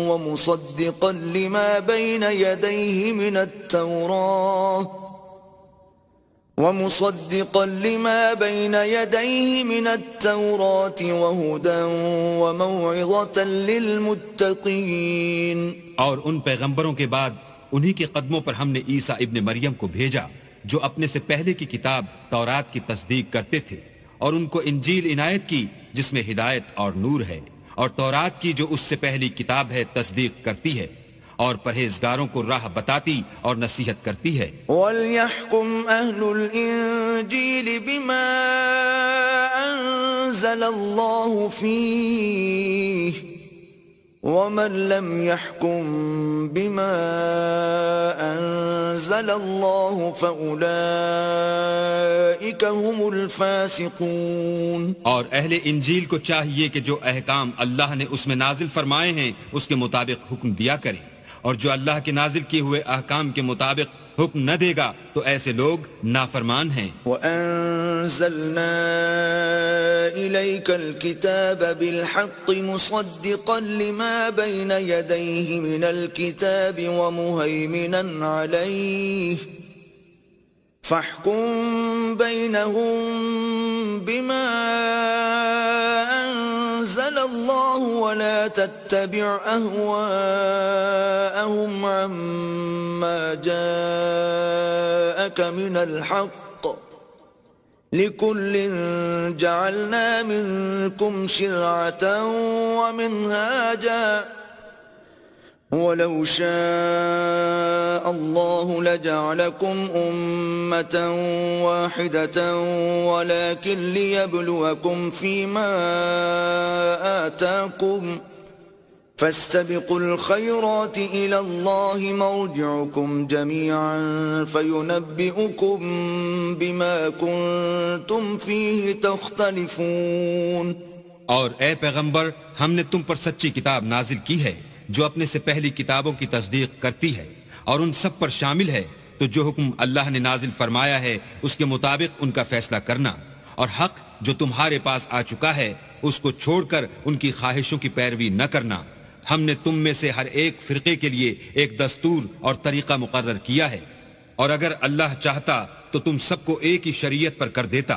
وَمُصَدِّقًا لِمَا بَيْنَ يَدَيْهِ مِنَ التَّوْرَاةِ وَهُدًى وَمَوْعِظَةً لِّلْمُتَّقِينَ۔ اور ان پیغمبروں کے بعد انہی کے قدموں پر ہم نے عیسیٰ ابن مریم کو بھیجا جو اپنے سے پہلے کی کتاب تورات کی تصدیق کرتے تھے، اور ان کو انجیل عنایت کی جس میں ہدایت اور نور ہے، اور تورات کی جو اس سے پہلی کتاب ہے تصدیق کرتی ہے، اور پرہیزگاروں کو راہ بتاتی اور نصیحت کرتی ہے۔ وَلْيَحْكُمْ أَهْلُ الْإِنجِيلِ بِمَا أَنزَلَ اللَّهُ فِيهِ وَمَن لَّمْ يَحْكُم بِمَا أَنزَلَ اللَّهُ فَأُولَئِكَ هُمُ الْفَاسِقُونَ۔ اور اہل انجیل کو چاہیے کہ جو احکام اللہ نے اس میں نازل فرمائے ہیں اس کے مطابق حکم دیا کریں، اور جو اللہ کے نازل کیے ہوئے احکام کے مطابق حکم نہ دے گا تو ایسے لوگ نافرمان ہیں۔ وَأَنزَلْنَا إِلَيْكَ الْكِتَابَ بِالْحَقِّ مُصَدِّقًا لِمَا بَيْنَ يَدَيْهِ مِنَ الْكِتَابِ وَمُهَيْمِنًا عَلَيْهِ فَاحْكُم بَيْنَهُم بِمَا أَنزَلَ اللَّهُ وَلَا تَتَّبِعْ أَهْوَاءَهُمْ عَمَّا جَاءَكَ مِنَ الْحَقِّ لكل جعلنا منكم شرعة ومنهاجا ولو شاء الله لجعلكم أمة واحدة ولكن ليبلوكم فيما آتاكم فاستبقوا الخيرات إلى الله مرجعكم جميعا فينبئكم بما كنتم فيه تختلفون. اور اے پیغمبر، ہم نے تم پر سچی کتاب نازل کی ہے جو اپنے سے پہلی کتابوں کی تصدیق کرتی ہے اور ان سب پر شامل ہے، تو جو حکم اللہ نے نازل فرمایا ہے اس کے مطابق ان کا فیصلہ کرنا، اور حق جو تمہارے پاس آ چکا ہے اس کو چھوڑ کر ان کی خواہشوں کی پیروی نہ کرنا. ہم نے تم میں سے ہر ایک فرقے کے لیے ایک دستور اور طریقہ مقرر کیا ہے، اور اگر اللہ چاہتا تو تم سب کو ایک ہی شریعت پر کر دیتا،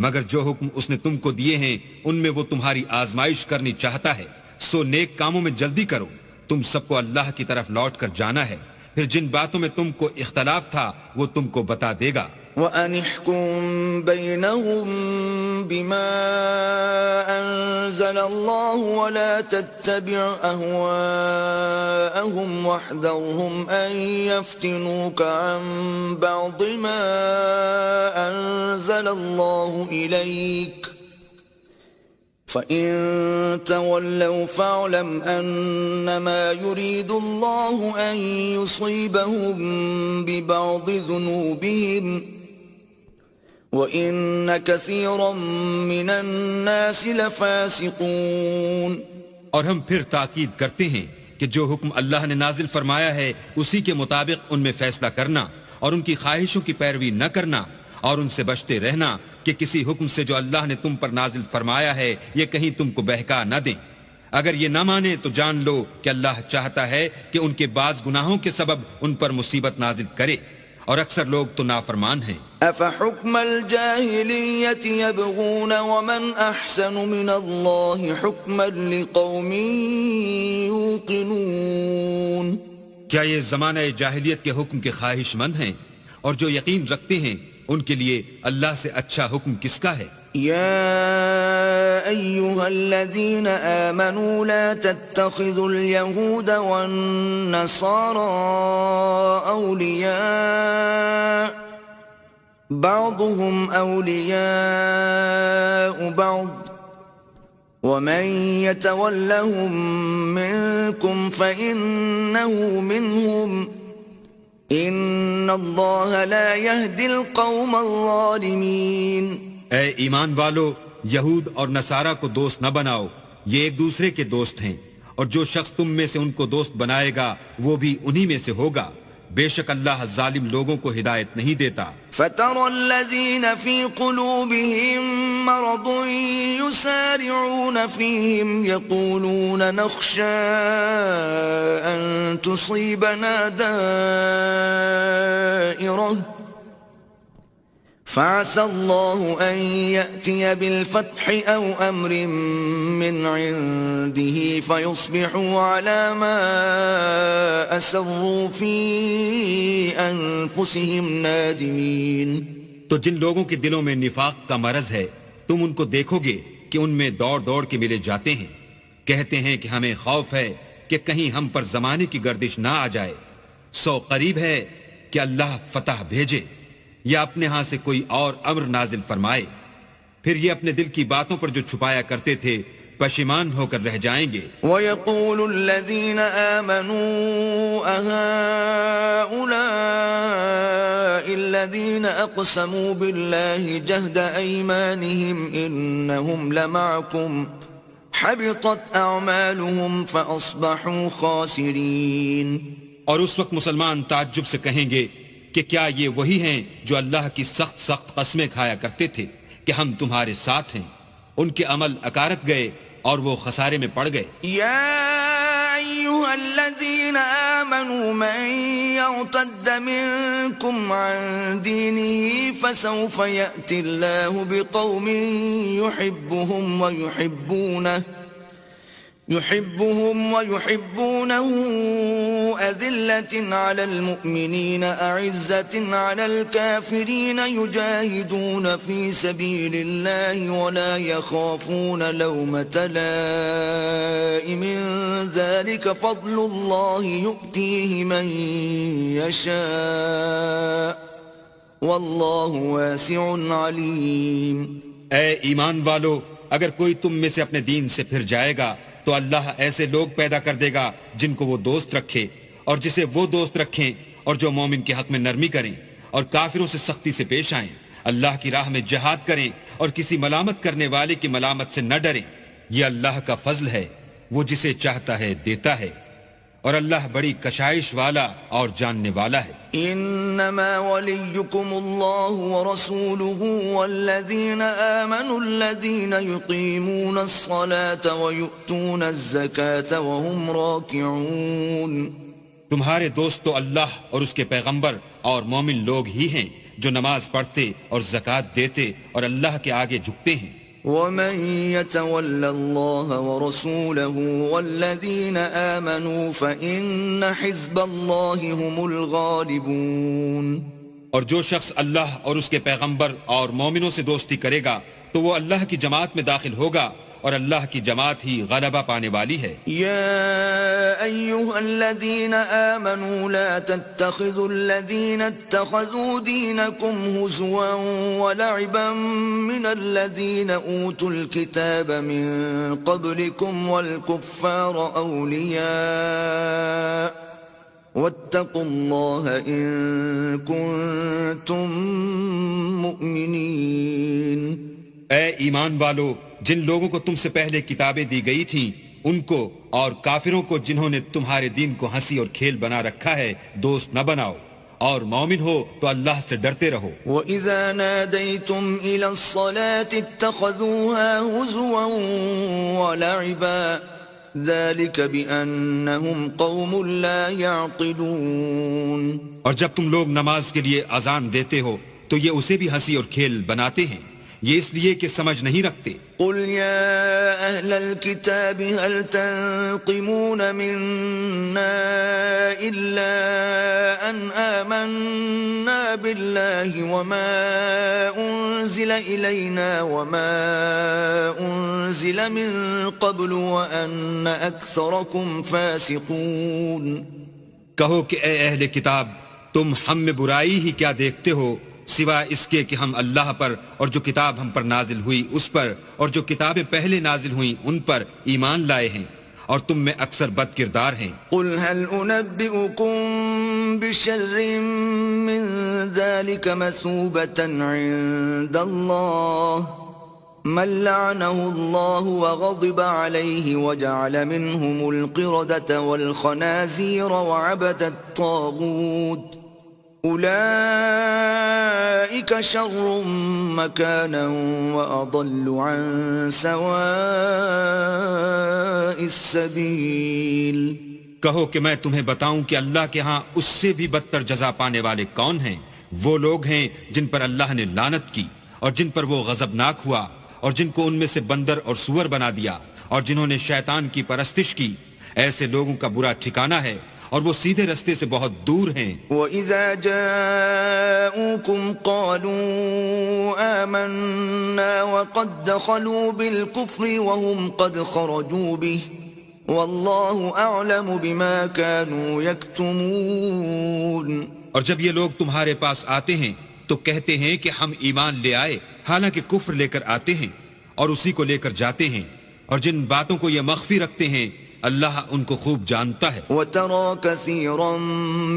مگر جو حکم اس نے تم کو دیے ہیں ان میں وہ تمہاری آزمائش کرنی چاہتا ہے. سو نیک کاموں میں جلدی کرو، تم سب کو اللہ کی طرف لوٹ کر جانا ہے، پھر جن باتوں میں تم کو اختلاف تھا وہ تم کو بتا دے گا. وَأَنِ احْكُم بَيْنَهُم بِمَا أَنزَلَ اللَّهُ وَلَا تَتَّبِعْ أَهْوَاءَهُمْ وَاحْذَرْهُمْ أَن يَفْتِنُوكَ عَن بَعْضِ مَا أَنزَلَ اللَّهُ إِلَيْكَ فَإِن تَوَلَّوْا فَاعْلَمْ أَنَّمَا يُرِيدُ اللَّهُ أَن يُصِيبَهُم بِبَعْضِ ذُنُوبِهِمْ وَإِنَّ كَثِيرًا مِّنَ النَّاسِ لَفَاسِقُونَ. اور ہم پھر تاکید کرتے ہیں کہ جو حکم اللہ نے نازل فرمایا ہے اسی کے مطابق ان میں فیصلہ کرنا اور ان کی خواہشوں کی پیروی نہ کرنا، اور ان سے بچتے رہنا کہ کسی حکم سے جو اللہ نے تم پر نازل فرمایا ہے یہ کہیں تم کو بہکا نہ دیں. اگر یہ نہ مانے تو جان لو کہ اللہ چاہتا ہے کہ ان کے بعض گناہوں کے سبب ان پر مصیبت نازل کرے، اور اکثر لوگ تو نافرمان ہیں. أَفَحُكْمَ الْجَاهِلِيَّةِ يَبْغُونَ وَمَنْ أَحْسَنُ مِنَ اللَّهِ حُكْمًا لِقَوْمٍ يُوقِنُونَ. کیا یہ زمانہ جاہلیت کے حکم کے خواہش مند ہیں؟ اور جو یقین رکھتے ہیں ان کے لیے اللہ سے اچھا حکم کس کا ہے؟ يا أيها الذين آمنوا لا تتخذوا اليهود والنصارى أولياء بعضهم أولياء بعض ومن يتولهم منكم فإنه منهم إن الله لا يهدي القوم الظالمين. اے ایمان والو، یہود اور نصارہ کو دوست نہ بناؤ، یہ ایک دوسرے کے دوست ہیں، اور جو شخص تم میں سے ان کو دوست بنائے گا وہ بھی انہی میں سے ہوگا. بے شک اللہ ظالم لوگوں کو ہدایت نہیں دیتا. فَتَرَى الَّذِينَ فِي قُلُوبِهِم مَّرَضٌ يُسَارِعُونَ فِيهِمْ يَقُولُونَ نَخْشَىٰ أَن تُصِيبَنَا دَائِرَةٌ فَعَسَى اللَّهُ أَن يَأْتِيَ بِالْفَتْحِ أَوْ أَمْرٍ مِّنْ عِندِهِ فَيُصْبِحُوا عَلَى مَا أَسَرُّوا فِي أَنفُسِهِمْ نَادِمِينَ. تو جن لوگوں کے دلوں میں نفاق کا مرض ہے تم ان کو دیکھو گے کہ ان میں دوڑ دوڑ کے ملے جاتے ہیں، کہتے ہیں کہ ہمیں خوف ہے کہ کہیں ہم پر زمانے کی گردش نہ آ جائے. سو قریب ہے کہ اللہ فتح بھیجے یا اپنے ہاں سے کوئی اور امر نازل فرمائے، پھر یہ اپنے دل کی باتوں پر جو چھپایا کرتے تھے پشیمان ہو کر رہ جائیں گے. وَيَقُولُ الَّذِينَ آمَنُوا أَهَٰؤُلَاءِ الَّذِينَ أَقْسَمُوا بِاللَّهِ جَهْدَ أَيْمَانِهِمْ إِنَّهُمْ لَمَعَكُمْ حَبِطَتْ أَعْمَالُهُمْ فَأَصْبَحُوا خَاسِرِينَ. اور اس وقت مسلمان تعجب سے کہیں گے کہ کیا یہ وہی ہیں جو اللہ کی سخت سخت قسمیں کھایا کرتے تھے کہ ہم تمہارے ساتھ ہیں؟ ان کے عمل اکارت گئے اور وہ خسارے میں پڑ گئے. یا ایھا الذین آمنوا من یرتد منکم عن دینه فسوف یأتی اللہ بقوم یحبهم ویحبونه يحبهم ويحبونه أذلة على المؤمنين أعزة على الكافرين يجاهدون في سبيل الله ولا يخافون لومة لائم ذلك فضل الله يؤتيه من يشاء والله واسع عليم. اے ایمان والو، اگر کوئی تم میں سے اپنے دین سے پھر جائے گا تو اللہ ایسے لوگ پیدا کر دے گا جن کو وہ دوست رکھے اور جسے وہ دوست رکھیں، اور جو مومن کے حق میں نرمی کریں اور کافروں سے سختی سے پیش آئیں، اللہ کی راہ میں جہاد کریں اور کسی ملامت کرنے والے کی ملامت سے نہ ڈریں. یہ اللہ کا فضل ہے، وہ جسے چاہتا ہے دیتا ہے، اور اللہ بڑی کشائش والا اور جاننے والا ہے. انما وليكم الله ورسوله والذين آمنوا الذين يقيمون الصلاة ويؤتون الزكاة وهم راكعون. تمہارے دوست تو اللہ اور اس کے پیغمبر اور مومن لوگ ہی ہیں جو نماز پڑھتے اور زکوٰۃ دیتے اور اللہ کے آگے جھکتے ہیں. ومن يتول الله ورسوله والذين آمنوا فإن حزب الله هم الغالبون. اور جو شخص اللہ اور اس کے پیغمبر اور مومنوں سے دوستی کرے گا تو وہ اللہ کی جماعت میں داخل ہوگا، اور اللہ کی جماعت ہی غلبہ پانے والی ہے. يا أيها الذين آمنوا لا تتخذوا الذين اتخذوا دينكم هزوا ولعبا من الذين أوتوا الكتاب من قبلكم والكفار أولياء واتقوا الله إن كنتم مؤمنين. اے ایمان والو، جن لوگوں کو تم سے پہلے کتابیں دی گئی تھیں ان کو اور کافروں کو جنہوں نے تمہارے دین کو ہنسی اور کھیل بنا رکھا ہے دوست نہ بناؤ، اور مومن ہو تو اللہ سے ڈرتے رہو. وَإِذَا نَادَيْتُمْ إِلَى الصَّلَاةِ اتَّخَذُوهَا هُزُوًا وَلَعِبًا ذَلِكَ بِأَنَّهُمْ قَوْمٌ لَا يَعْقِلُونَ. اور جب تم لوگ نماز کے لیے اذان دیتے ہو تو یہ اسے بھی ہنسی اور کھیل بناتے ہیں، یہ اس لیے کہ سمجھ نہیں رکھتے. قل يا أهل الكتاب هل تنقمون منا إلا أن آمنا بالله وما أنزل إلينا وما أنزل من قبل وأن أكثركم فاسقون. کہو کہ اے اہل کتاب، تم ہم میں برائی ہی کیا دیکھتے ہو سوا اس کے کہ ہم اللہ پر اور جو کتاب ہم پر نازل ہوئی اس پر اور جو کتابیں پہلے نازل ہوئیں ان پر ایمان لائے ہیں، اور تم میں اکثر بد کردار ہیں. قل هل أنبئكم بشر من ذلك مثوبة عند الله من لعنه الله وغضب عليه وجعل منهم القردة والخنازير وعبد الطاغوت أولئك شر مكانا وأضل عن سواء السبيل. کہو کہ میں تمہیں بتاؤں کہ اللہ کے ہاں اس سے بھی بدتر جزا پانے والے کون ہیں؟ وہ لوگ ہیں جن پر اللہ نے لعنت کی اور جن پر وہ غضبناک ہوا اور جن کو ان میں سے بندر اور سور بنا دیا اور جنہوں نے شیطان کی پرستش کی. ایسے لوگوں کا برا ٹھکانہ ہے اور وہ سیدھے رستے سے بہت دور ہیں. وَإِذَا جَاءُوكُمْ قَالُوا آمَنَّا وَقَدْ دَخَلُوا بِالْكُفْرِ وَهُمْ قَدْ خَرَجُوا بِهِ وَاللَّهُ أَعْلَمُ بِمَا كَانُوا يَكْتُمُونَ. اور جب یہ لوگ تمہارے پاس آتے ہیں تو کہتے ہیں کہ ہم ایمان لے آئے، حالانکہ کفر لے کر آتے ہیں اور اسی کو لے کر جاتے ہیں، اور جن باتوں کو یہ مخفی رکھتے ہیں اللہ ان کو خوب جانتا ہے. وَتَرَى كَثِيرًا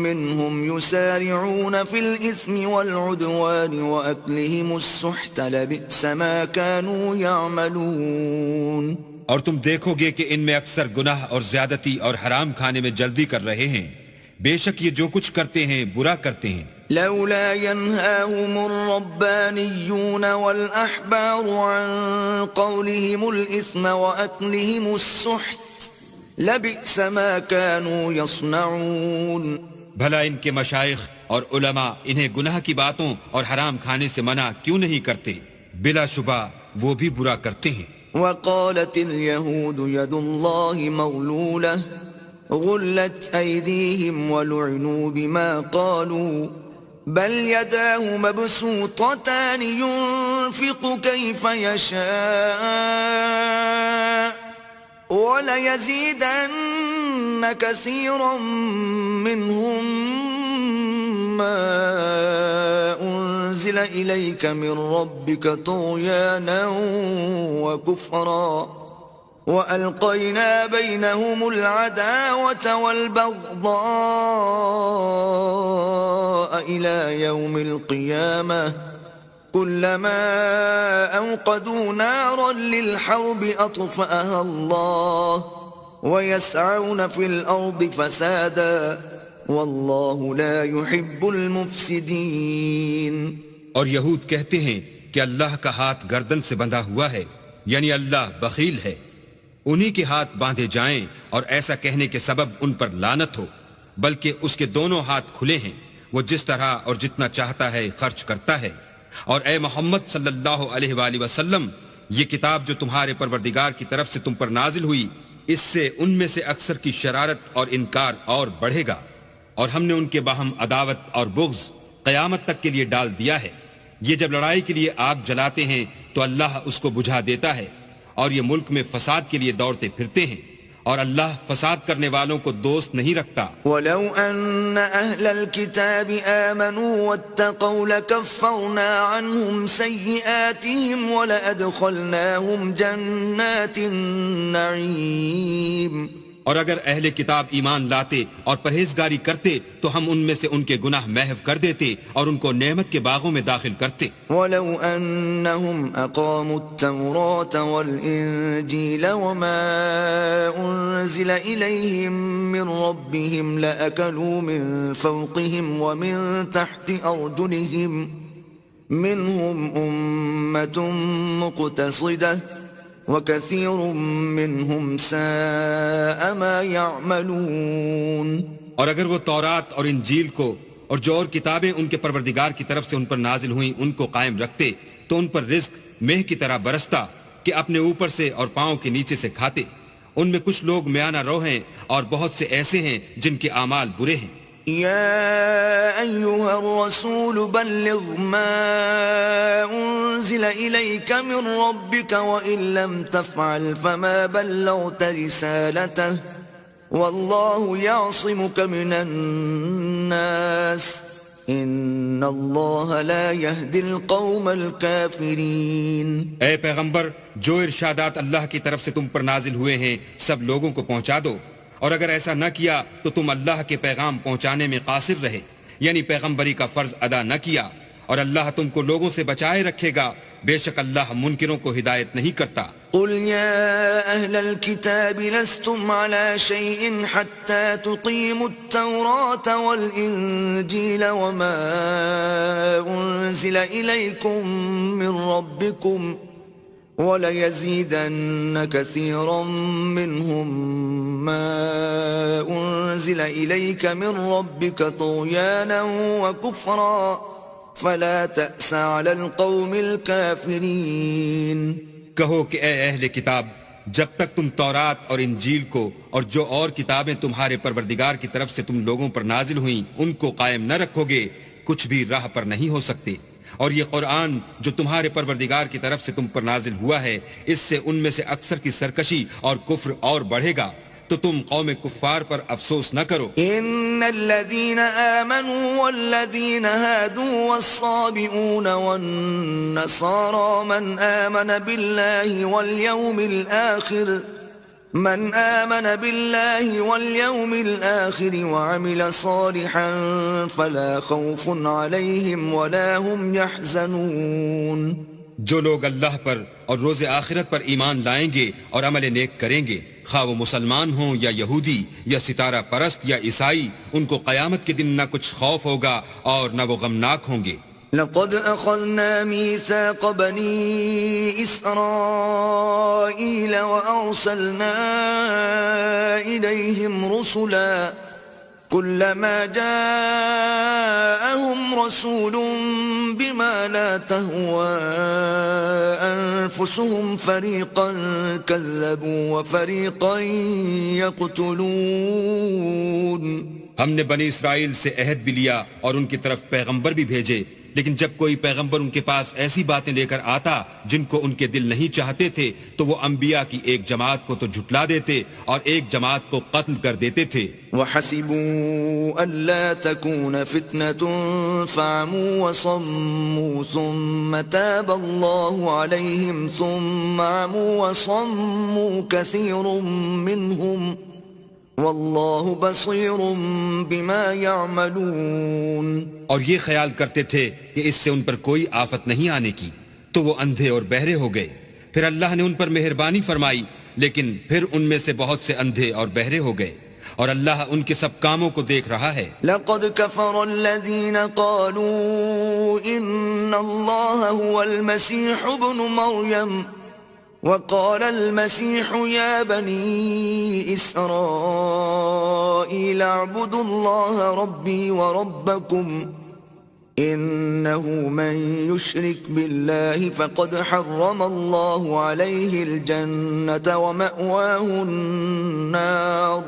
مِّنْهُمْ يُسَارِعُونَ فِي الْإِثْمِ وَالْعُدْوَانِ وَأَكْلِهِمُ السُّحْتَ لَبِئْسَ مَا كَانُوا يَعْمَلُونَ. اور تم دیکھو گے کہ ان میں اکثر گناہ اور زیادتی اور حرام کھانے میں جلدی کر رہے ہیں، بے شک یہ جو کچھ کرتے ہیں برا کرتے ہیں. لولا ينهاهم الربانيون والأحبار عن قولهم الإثم وأكلهم السحت لبئس ما كانوا يصنعون. بھلا ان کے مشائخ اور علماء انہیں گناہ کی باتوں اور حرام کھانے سے منع کیوں نہیں کرتے؟ بلا شبہ وہ بھی برا کرتے ہیں. وقالت اليهود يد الله مغلولة غلت أيديهم ولعنوا بما قالوا بل يداه مبسوطتان ينفق كيف يشاء وليزيدن كثيرا منهم ما أنزل إليك من ربك طغيانا وكفرا وألقينا بينهم العداوة والبغضاء إلى يوم القيامة كلما أوقدوا نارا للحرب أطفأها الله ويسعون في الأرض فسادا واللہ لا يحب المفسدین. اور یہود کہتے ہیں کہ اللہ کا ہاتھ گردن سے بندھا ہوا ہے، یعنی اللہ بخیل ہے. انہی کے ہاتھ باندھے جائیں اور ایسا کہنے کے سبب ان پر لعنت ہو، بلکہ اس کے دونوں ہاتھ کھلے ہیں، وہ جس طرح اور جتنا چاہتا ہے خرچ کرتا ہے. اور اے محمد صلی اللہ علیہ وآلہ وسلم، یہ کتاب جو تمہارے پروردگار کی طرف سے تم پر نازل ہوئی، اس سے ان میں سے اکثر کی شرارت اور انکار اور بڑھے گا، اور ہم نے ان کے باہم عداوت اور بغض قیامت تک کے لیے ڈال دیا ہے. یہ جب لڑائی کے لیے آگ جلاتے ہیں تو اللہ اس کو بجھا دیتا ہے، اور یہ ملک میں فساد کے لیے دوڑتے پھرتے ہیں، اور اللہ فساد کرنے والوں کو دوست نہیں رکھتا. وَلَوْ أَنَّ أَهْلَ الْكِتَابِ آمَنُوا وَاتَّقَوْا لَكَفَّرْنَا عَنْهُمْ سَيِّئَاتِهِمْ وَلَأَدْخَلْنَاهُمْ جَنَّاتِ النَّعِيمِ. اور اگر اہل کتاب ایمان لاتے اور پرہیزگاری کرتے تو ہم ان میں سے ان کے گناہ محو کر دیتے اور ان کو نعمت کے باغوں میں داخل کرتے. وَلَوْ أَنَّهُمْ أَقَامُوا التَّوْرَاةَ وَالْإِنْجِيلَ وَمَا أُنْزِلَ إِلَيْهِمْ مِنْ رَبِّهِمْ لَأَكَلُوا مِنْ فَوْقِهِمْ وَمِنْ تَحْتِ أَرْجُلِهِمْ مِنْهُمْ أُمَّةٌ مُقْتَصِدَةٌ وَكَثِيرٌ مِّنْهُمْ سَاءَ مَا يَعْمَلُونَ. اور اگر وہ تورات اور انجیل کو اور جو اور کتابیں ان کے پروردگار کی طرف سے ان پر نازل ہوئیں ان کو قائم رکھتے تو ان پر رزق مہ کی طرح برستا کہ اپنے اوپر سے اور پاؤں کے نیچے سے کھاتے. ان میں کچھ لوگ میانہ رو ہیں اور بہت سے ایسے ہیں جن کے اعمال برے ہیں. يا أيها الرسول بلغ ما أنزل إليك من ربك وإن لم تفعل فما بلغت رسالته والله يعصمك من الناس إن الله لا يهدي القوم الكافرين. اے پیغمبر، جو ارشادات اللہ کی طرف سے تم پر نازل ہوئے ہیں سب لوگوں کو پہنچا دو، اور اگر ایسا نہ کیا تو تم اللہ کے پیغام پہنچانے میں قاصر رہے، یعنی پیغمبری کا فرض ادا نہ کیا، اور اللہ تم کو لوگوں سے بچائے رکھے گا، بے شک اللہ منکروں کو ہدایت نہیں کرتا. قل يا أهل الكتاب لستم على شيء حتى تقيموا التوراة والإنجيل وما أنزل إليكم من ربكم وَلَيَزِيدَنَّ كَثِيرًا مِّنْهُمْ مَا أُنزِلَ إِلَيْكَ مِنْ رَبِّكَ طُغْيَانًا وَكُفْرًا فَلَا تَأْسَ عَلَى الْقَوْمِ الْكَافِرِينَ. کہو کہ اے اہل کتاب، جب تک تم تورات اور انجیل کو اور جو اور کتابیں تمہارے پروردگار کی طرف سے تم لوگوں پر نازل ہوئیں ان کو قائم نہ رکھو گے، کچھ بھی راہ پر نہیں ہو سکتے. اور یہ قرآن جو تمہارے پروردگار کی طرف سے تم پر نازل ہوا ہے، اس سے ان میں سے اکثر کی سرکشی اور کفر اور بڑھے گا، تو تم قوم کفار پر افسوس نہ کرو. ان الذين آمنوا والذين هادوا والصابئون والنصارى من آمن بالله واليوم الآخر وعمل صالحا فلا خوف عليهم ولا هم يحزنون. جو لوگ اللہ پر اور روز آخرت پر ایمان لائیں گے اور عمل نیک کریں گے، خواہ وہ مسلمان ہوں یا یہودی یا ستارہ پرست یا عیسائی، ان کو قیامت کے دن نہ کچھ خوف ہوگا اور نہ وہ غمناک ہوں گے. لقد أخذنا ميثاق بني إسرائيل وأرسلنا إليهم رسلا كلما جاءهم رسول بما لا تهوى أنفسهم فريقا كذبوا وفريقا يقتلون. ہم نے بنی اسرائیل سے عہد بھی لیا اور ان کی طرف پیغمبر بھی بھیجے، لیکن جب کوئی پیغمبر ان کے پاس ایسی باتیں لے کر آتا جن کو ان کے دل نہیں چاہتے تھے تو وہ انبیاء کی ایک جماعت کو تو جھٹلا دیتے اور ایک جماعت کو قتل کر دیتے تھے. وحسبوا ألا تكون فتنة فعموا وصموا ثم تاب الله عليهم ثم عموا وصموا كثير منهم واللہ بصیر بما يعملون. اور یہ خیال کرتے تھے کہ اس سے ان پر کوئی آفت نہیں آنے کی، تو وہ اندھے اور بہرے ہو گئے. پھر اللہ نے ان پر مہربانی فرمائی، لیکن پھر ان میں سے بہت سے اندھے اور بہرے ہو گئے، اور اللہ ان کے سب کاموں کو دیکھ رہا ہے. لقد كفر الذين قالوا ان اللہ هو المسیح ابن مریم وقال المسيح يا بني إسرائيل اعبدوا الله ربي وربكم إنه من يشرك بالله فقد حرم الله عليه الجنة ومأواه النار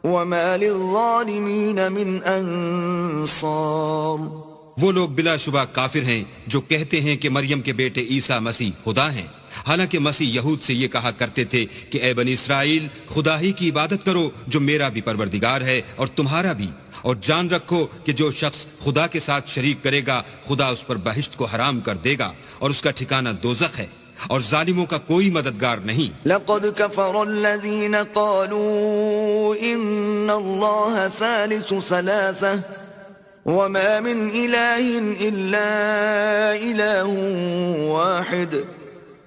وما للظالمين من أنصار. وہ لوگ بلا شبہ کافر ہیں جو کہتے ہیں کہ مریم کے بیٹے عیسیٰ مسیح خدا ہیں، حالانکہ مسیح یہود سے یہ کہا کرتے تھے کہ اے بنی اسرائیل خدا ہی کی عبادت کرو جو میرا بھی پروردگار ہے اور تمہارا بھی، اور جان رکھو کہ جو شخص خدا کے ساتھ شریک کرے گا خدا اس پر بہشت کو حرام کر دے گا اور اس کا ٹھکانہ دوزخ ہے، اور ظالموں کا کوئی مددگار نہیں. لقد كفر الذين قالوا ان الله ثالث ثلاثة وما من إله إلا إله واحد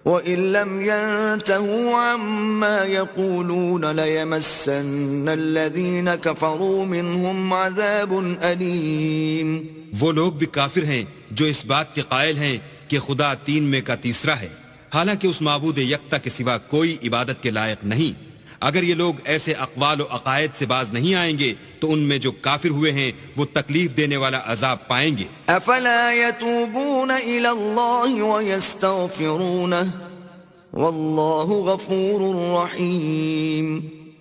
وإن لم ينتهوا عما يقولون ليمسن الذين كفروا منهم عذاب أليم. وہ لوگ بھی کافر ہیں جو اس بات کے قائل ہیں کہ خدا تین میں کا تیسرا ہے، حالانکہ اس معبود یکتا کے سوا کوئی عبادت کے لائق نہیں. اگر یہ لوگ ایسے اقوال و عقائد سے باز نہیں آئیں گے تو ان میں جو کافر ہوئے ہیں وہ تکلیف دینے والا عذاب پائیں گے. افلا يتوبون الى الله ويستغفرونه والله غفور رحيم.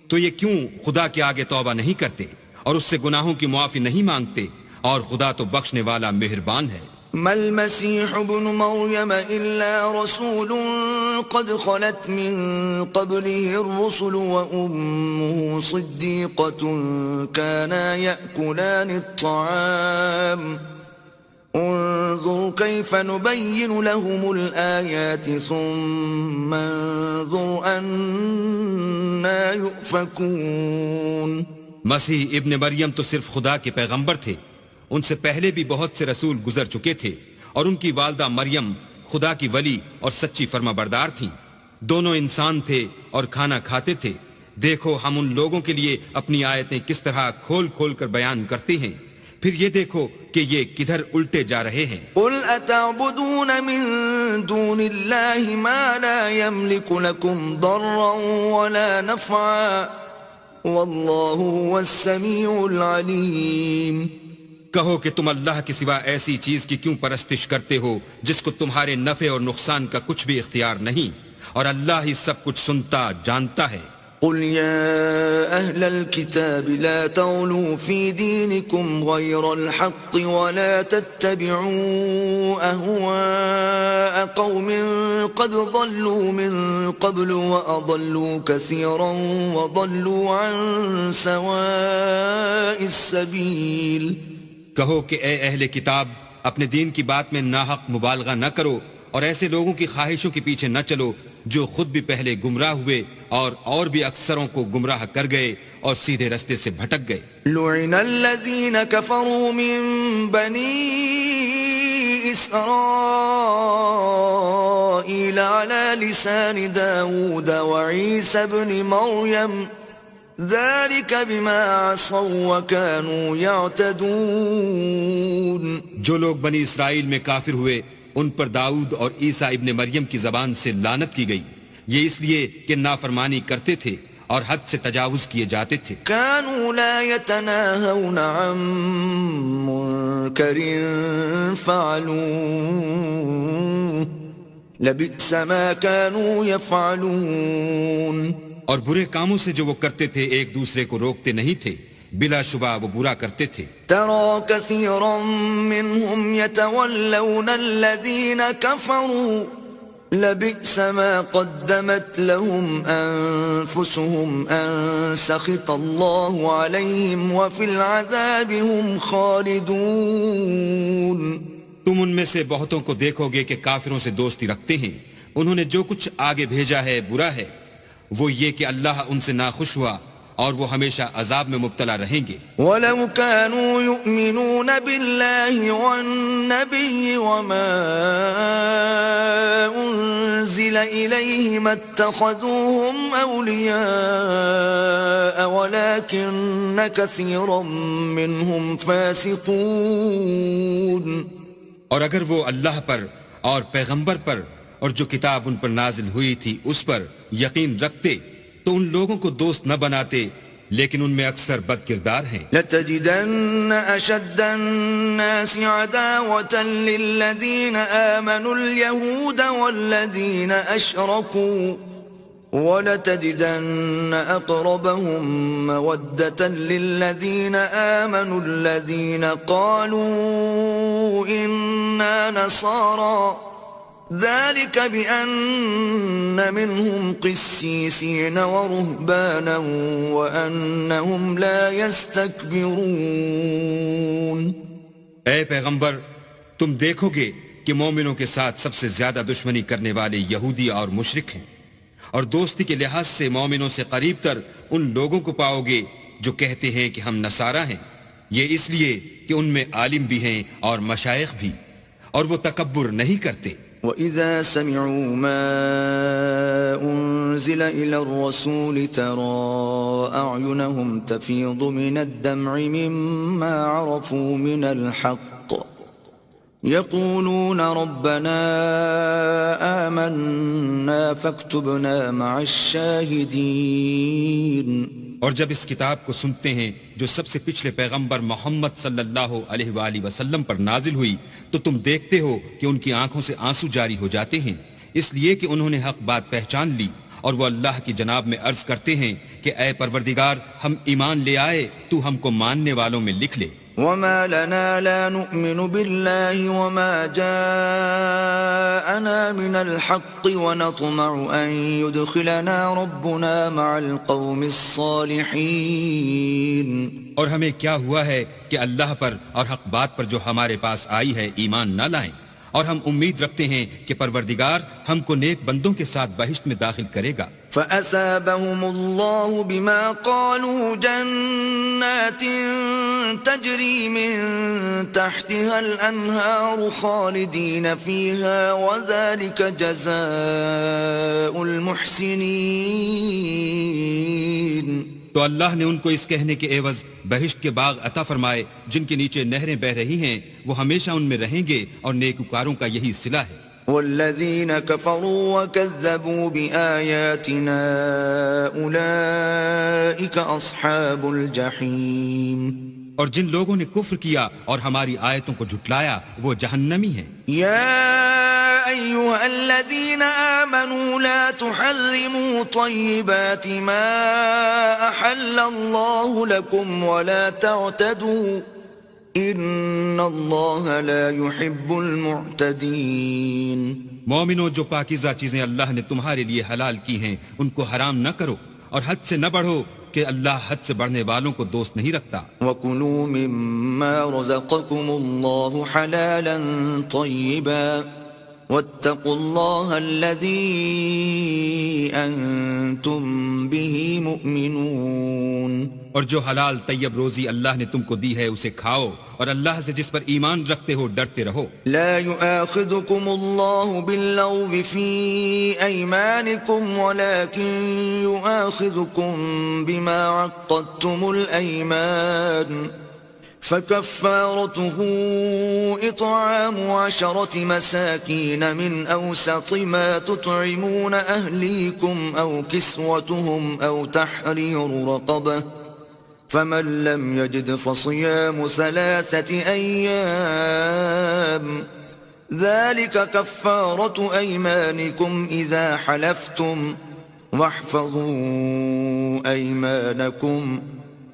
تو یہ کیوں خدا کے آگے توبہ نہیں کرتے اور اس سے گناہوں کی معافی نہیں مانگتے، اور خدا تو بخشنے والا مہربان ہے. ما المسيح ابن مريم إلا رسول قد خلت من قبله الرسل وأمه صديقة كانا يأكلان الطعام انظر كيف نبين لهم الآيات ثم انظر أنا يؤفكون. مسیح ابن مریم تو صرف خدا کے پیغمبر تھے، ان سے پہلے بھی بہت سے رسول گزر چکے تھے، اور ان کی والدہ مریم خدا کی ولی اور سچی فرما بردار تھیں. دونوں انسان تھے اور کھانا کھاتے تھے. دیکھو ہم ان لوگوں کے لیے اپنی آیتیں کس طرح کھول کھول کر بیان کرتے ہیں، پھر یہ دیکھو کہ یہ کدھر الٹے جا رہے ہیں. قل اتعبدون من دون اللہ ما لا يملك لكم ضرا ولا نفعا واللہ هو السمیع العلیم. کہو کہ تم اللہ کے سوا ایسی چیز کی کیوں پرستش کرتے ہو جس کو تمہارے نفع اور نقصان کا کچھ بھی اختیار نہیں، اور اللہ ہی سب کچھ سنتا جانتا ہے. قل يا أهل الكتاب لا تغلوا في دينكم غير الحق ولا تتبعوا أهواء قوم قد ضلوا من قبل وأضلوا كثيرا وضلوا عن سواء السبيل. کہو کہ اے اہل کتاب اپنے دین کی بات میں ناحق مبالغہ نہ کرو اور ایسے لوگوں کی خواہشوں کے پیچھے نہ چلو جو خود بھی پہلے گمراہ ہوئے اور بھی اکثروں کو گمراہ کر گئے اور سیدھے رستے سے بھٹک گئے. لعن الذين كفروا من بني إسرائيل على لسان داود وعيسى بن مريم ذلك بما عصوا وكانوا يعتدون. جو لوگ بنی اسرائیل میں کافر ہوئے ان پر داؤد اور عیسیٰ ابن مریم کی زبان سے لعنت کی گئی، یہ اس لیے کہ نافرمانی کرتے تھے اور حد سے تجاوز کیے جاتے تھے. كانوا لا يتناهون عن منكر فعلوه لبئس ما كانوا يفعلون اور برے کاموں سے جو وہ کرتے تھے ایک دوسرے کو روکتے نہیں تھے، بلا شبہ وہ برا کرتے تھے۔ ترى كثيرا منهم يتولون الذين كفروا لبئس ما قدمت لهم أنفسهم أن سخط الله عليهم وفي العذاب هم خالدون۔ تم ان میں سے بہتوں کو دیکھو گے کہ کافروں سے دوستی رکھتے ہیں، انہوں نے جو کچھ آگے بھیجا ہے برا ہے، وہ یہ کہ اللہ ان سے ناخوش ہوا اور وہ ہمیشہ عذاب میں مبتلا رہیں گے۔ وَلَوْ كَانُوا يُؤْمِنُونَ بِاللَّهِ وَالنَّبِيِّ وَمَا أُنزِلَ إِلَيْهِ مَا اتَّخَذُوهُمْ أَوْلِيَاءَ وَلَكِنَّ كَثِيرًا مِّنْهُمْ فَاسِقُونَ۔ اور اگر وہ اللہ پر اور پیغمبر پر اور جو کتاب ان پر نازل ہوئی تھی اس پر یقین رکھتے تو ان لوگوں کو دوست نہ بناتے، لیکن ان میں اکثر بد کردار ہیں۔ لَتَجِدَنَّ أَشَدَّ النَّاسِ عَدَاوَةً لِّلَّذِينَ آمَنُوا الْيَهُودَ وَالَّذِينَ أَشْرَكُوا وَلَتَجِدَنَّ أَقْرَبَهُم مَّوَدَّةً لِّلَّذِينَ آمَنُوا الَّذِينَ قَالُوا إِنَّا نَصَارَىٰ ذلك بأن منهم قسيسين ورهبانا وأنهم لا يستكبرون۔ اے پیغمبر، تم دیکھو گے کہ مومنوں کے ساتھ سب سے زیادہ دشمنی کرنے والے یہودی اور مشرک ہیں، اور دوستی کے لحاظ سے مومنوں سے قریب تر ان لوگوں کو پاؤ گے جو کہتے ہیں کہ ہم نصارہ ہیں، یہ اس لیے کہ ان میں عالم بھی ہیں اور مشائخ بھی، اور وہ تکبر نہیں کرتے۔ وَإِذَا سَمِعُوا مَا أُنزِلَ إِلَى الرَّسُولِ تَرَىٰ أَعْيُنَهُمْ تَفِيضُ مِنَ الدَّمْعِ مِمَّا عَرَفُوا مِنَ الْحَقِّ يَقُولُونَ رَبَّنَا آمَنَّا فَاكْتُبْنَا مَعَ الشَّاهِدِينَ۔ اور جب اس کتاب کو سنتے ہیں جو سب سے پچھلے پیغمبر محمد صلی اللہ علیہ وآلہ وسلم پر نازل ہوئی تو تم دیکھتے ہو کہ ان کی آنکھوں سے آنسو جاری ہو جاتے ہیں، اس لیے کہ انہوں نے حق بات پہچان لی، اور وہ اللہ کی جناب میں عرض کرتے ہیں کہ اے پروردگار، ہم ایمان لے آئے، تو ہم کو ماننے والوں میں لکھ لے۔ وما لنا لا نؤمن بالله وما جاءنا من الحق ونطمع أن يدخلنا ربنا مع القوم الصالحين۔ اور ہمیں کیا ہوا ہے کہ اللہ پر اور حق بات پر جو ہمارے پاس آئی ہے ایمان نہ لائیں، اور ہم امید رکھتے ہیں کہ پروردگار ہم کو نیک بندوں کے ساتھ بہشت میں داخل کرے گا۔ فَأَثَابَهُمُ اللَّهُ بِمَا قَالُوا جَنَّاتٍ تَجْرِي مِن تَحْتِهَا الْأَنْهَارُ خَالِدِينَ فِيهَا وَذَلِكَ جَزَاءُ الْمُحْسِنِينَ۔ تو اللہ نے ان کو اس کہنے کے عوض بہشت کے باغ عطا فرمائے جن کے نیچے نہریں بہ رہی ہیں، وہ ہمیشہ ان میں رہیں گے، اور نیکوکاروں کا یہی صلہ ہے۔ والذين كفروا وكذبوا بآياتنا أولئك أصحاب الجحيم۔ اور جن لوگوں نے کفر کیا اور ہماری آیتوں کو جھٹلایا وہ جہنمی ہیں۔ يا أيها الذين آمنوا لا تحرموا طيبات ما أحل الله لكم ولا تعتدوا ان اللہ لا يحب المعتدین۔ مومنوں، جو پاکیزہ چیزیں اللہ نے تمہارے لیے حلال کی ہیں ان کو حرام نہ کرو، اور حد سے نہ بڑھو کہ اللہ حد سے بڑھنے والوں کو دوست نہیں رکھتا۔ وَكُلُوا مِمَّا رَزَقَكُمُ اللَّهُ حَلَالًا طَيِّبًا وَاتَّقُوا اللَّهَ الَّذِي أَنتُم بِهِ مُؤْمِنُونَ۔ اور جو حلال طیب روزی اللہ نے تم کو دی ہے اسے کھاؤ، اور اللہ سے جس پر ایمان رکھتے ہو ڈرتے رہو۔ لا يؤاخذكم الله باللغو في أيمانكم ولكن يؤاخذكم بما عقدتم الأيمان فكفارته إطعام 10 مساكين من أوسط ما تطعمون أهليكم أو كسوتهم أو تحرير رقبة فمن لم يجد فصيام 3 أيام ذلك كفارة أيمانكم إذا حلفتم واحفظوا أيمانكم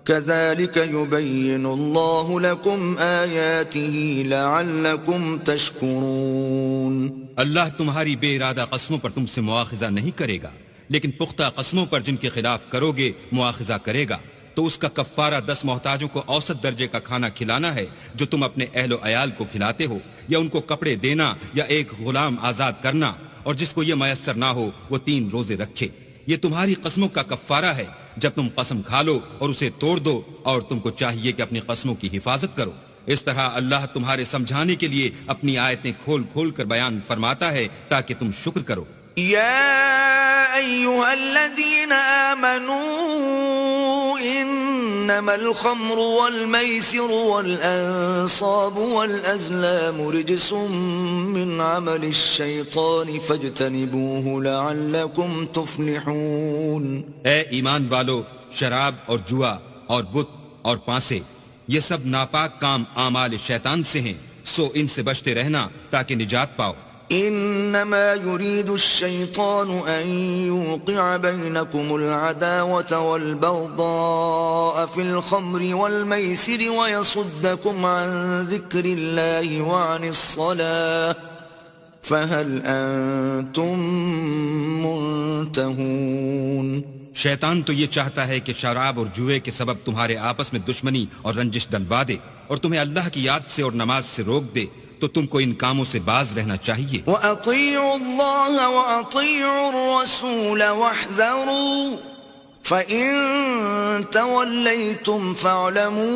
كذلك يبين الله لكم آياته لعلكم تشكرون. اللہ تمہاری بے ارادہ قسموں پر تم سے مواخذہ نہیں کرے گا، لیکن پختہ قسموں پر جن کے خلاف کرو گے مواخذہ کرے گا. تو اس کا کفارہ 10 محتاجوں کو اوسط درجے کا کھانا کھلانا ہے جو تم اپنے اہل و عیال کو کھلاتے ہو، یا ان کو کپڑے دینا، یا ایک غلام آزاد کرنا، اور جس کو یہ میسر نہ ہو وہ 3 روزے رکھے. یہ تمہاری قسموں کا کفارہ ہے جب تم قسم کھا لو اور اسے توڑ دو، اور تم کو چاہیے کہ اپنی قسموں کی حفاظت کرو. اس طرح اللہ تمہارے سمجھانے کے لیے اپنی آیتیں کھول کھول کر بیان فرماتا ہے تاکہ تم شکر کرو. يا أيها الذين آمنوا إنما الخمر والميسر والأنصاب والأزلام رجس من عمل الشيطان فاجتنبوه لعلكم تفلحون. اے ایمان والو، شراب اور جوا اور بت اور پانسے یہ سب ناپاک کام اعمال شیطان سے ہیں، سو ان سے بچتے رہنا تاکہ نجات پاؤ. انما يريد الشيطان ان يوقع بينكم العداوة والبغضاء في الخمر والميسر ويصدكم عن ذكر الله وعن الصلاة فهل انتم منتهون. شیطان تو یہ چاہتا ہے کہ شراب اور جوئے کے سبب تمہارے آپس میں دشمنی اور رنجش ڈلوا دے اور تمہیں اللہ کی یاد سے اور نماز سے روک دے، تو تم کو ان کاموں سے باز رہنا چاہیے. وَأَطِيعُوا اللَّهَ وَأَطِيعُوا الرَّسُولَ وَاحْذَرُوا فَإِن تَوَلَّيْتُمْ فَاعْلَمُوا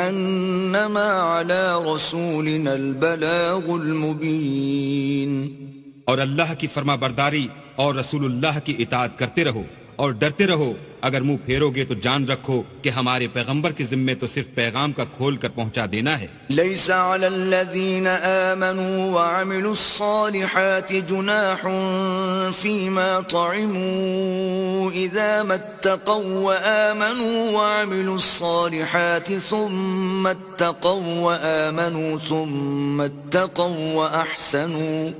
أَنَّمَا عَلَى رَسُولِنَا الْبَلَاغُ الْمُبِينُ. اور اللہ کی فرما برداری اور رسول اللہ کی اطاعت کرتے رہو اور ڈرتے رہو. اگر منہ پھیرو گے تو جان رکھو کہ ہمارے پیغمبر کے ذمے تو صرف پیغام کا کھول کر پہنچا دینا ہے. ليس على الذين آمنوا وعملوا الصالحات جناح فيما طعموا إذا ما اتقوا وآمنوا وعملوا الصالحات ثم اتقوا وآمنوا ثم اتقوا وأحسنوا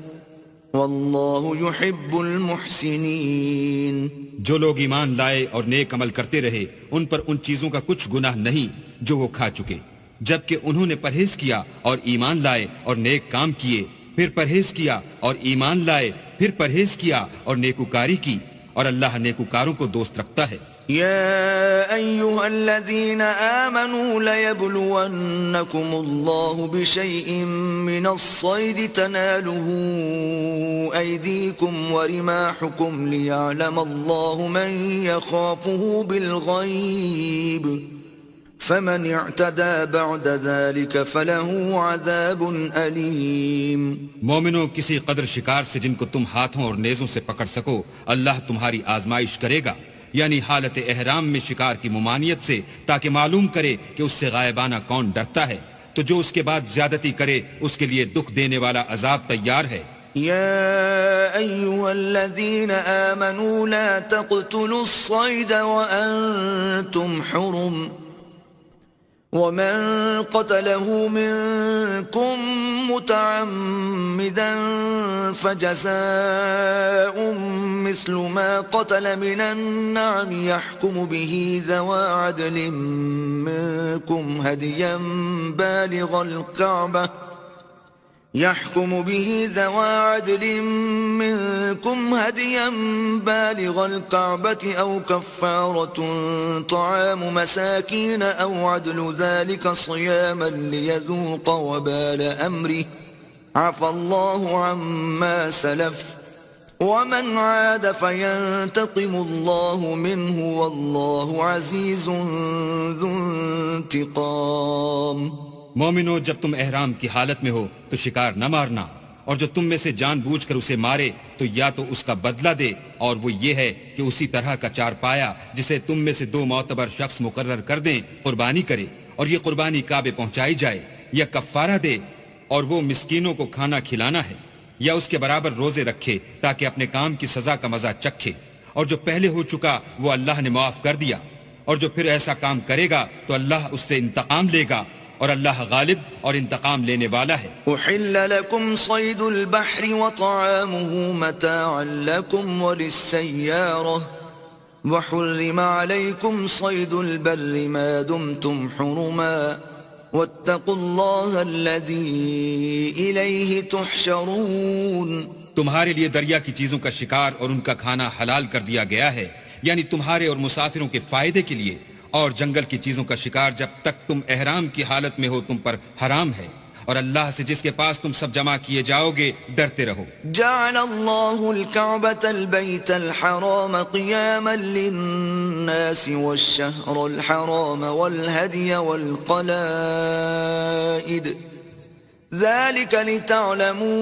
واللہ يحب المحسنین. جو لوگ ایمان لائے اور نیک عمل کرتے رہے ان پر ان چیزوں کا کچھ گناہ نہیں جو وہ کھا چکے، جبکہ انہوں نے پرہیز کیا اور ایمان لائے اور نیک کام کیے، پھر پرہیز کیا اور ایمان لائے، پھر پرہیز کیا اور نیکوکاری کی، اور اللہ نیکوکاروں کو دوست رکھتا ہے. يا أيها الذين آمنوا ليبلونكم الله بشيء من الصيد تناله أيديكم ورماحكم ليعلم الله من يخافه بالغيب فمن اعتدى بعد ذلك فله عذاب أليم. مومنوں، کسی قدر شکار سے جن کو تم ہاتھوں اور نیزوں سے پکڑ سکو اللہ تمہاری آزمائش کرے گا، یعنی حالت احرام میں شکار کی ممانعت سے، تاکہ معلوم کرے کہ اس سے غائبانہ کون ڈرتا ہے. تو جو اس کے بعد زیادتی کرے اس کے لیے دکھ دینے والا عذاب تیار ہے. يا أيها الذين آمنوا لا تقتلوا الصيد وأنتم حرم ومن قتله منكم متعمدا فجزاء مثل ما قتل من النعم يحكم به ذوى عدل منكم هديا بالغ الكعبة أو كفارة طعام مساكين أو عدل ذلك صياما ليذوق وبال أمره عفى الله عما سلف ومن عاد فينتقم الله منه والله عزيز ذو انتقام. مومنو، جب تم احرام کی حالت میں ہو تو شکار نہ مارنا، اور جو تم میں سے جان بوجھ کر اسے مارے تو یا تو اس کا بدلہ دے، اور وہ یہ ہے کہ اسی طرح کا چار پایا جسے تم میں سے 2 معتبر شخص مقرر کر دیں قربانی کرے، اور یہ قربانی کعبے پہنچائی جائے، یا کفارہ دے اور وہ مسکینوں کو کھانا کھلانا ہے، یا اس کے برابر روزے رکھے تاکہ اپنے کام کی سزا کا مزہ چکھے. اور جو پہلے ہو چکا وہ اللہ نے معاف کر دیا، اور جو پھر ایسا کام کرے گا تو اللہ اس سے انتقام لے گا، اور اللہ غالب اور انتقام لینے والا ہے۔ أحل لكم صيد البحر وطعامه متاعا لكم وللسيارة وحرم عليكم صيد البر ما دمتم حرما واتقوا الله الذي إليه تحشرون۔ تمہارے لیے دریا کی چیزوں کا شکار اور ان کا کھانا حلال کر دیا گیا ہے، یعنی تمہارے اور مسافروں کے فائدے کے لیے، اور جنگل کی چیزوں کا شکار جب تک تم احرام کی حالت میں ہو تم پر حرام ہے، اور اللہ سے جس کے پاس تم سب جمع کیے جاؤ گے ڈرتے رہو۔ جعل الله الكعبة البيت الحرام قياما للناس والشهر الحرام والهدي والقلائد ذلك لتعلموا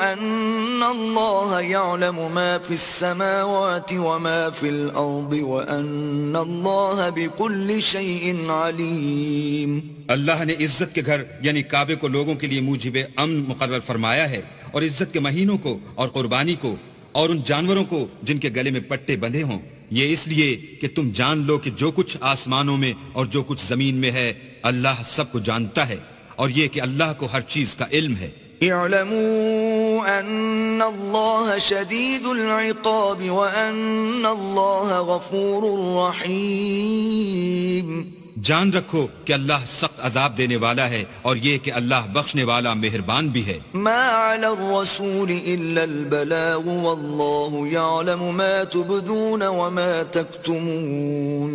أن الله يعلم ما في السماوات وما في الأرض وأن الله بكل شيء عليم۔ اللہ نے عزت کے گھر یعنی کعبے کو لوگوں کے لیے موجب امن مقرر فرمایا ہے، اور عزت کے مہینوں کو اور قربانی کو اور ان جانوروں کو جن کے گلے میں پٹے بندھے ہوں، یہ اس لیے کہ تم جان لو کہ جو کچھ آسمانوں میں اور جو کچھ زمین میں ہے اللہ سب کو جانتا ہے، اور یہ کہ اللہ کو ہر چیز کا علم ہے۔ اعلموا ان اللہ شدید العقاب وان اللہ غفور رحیم۔ جان رکھو کہ اللہ سخت عذاب دینے والا ہے، اور یہ کہ اللہ بخشنے والا مہربان بھی ہے۔ ما علی الرسول الا البلاغ واللہ یعلم ما تبدون وما تکتمون۔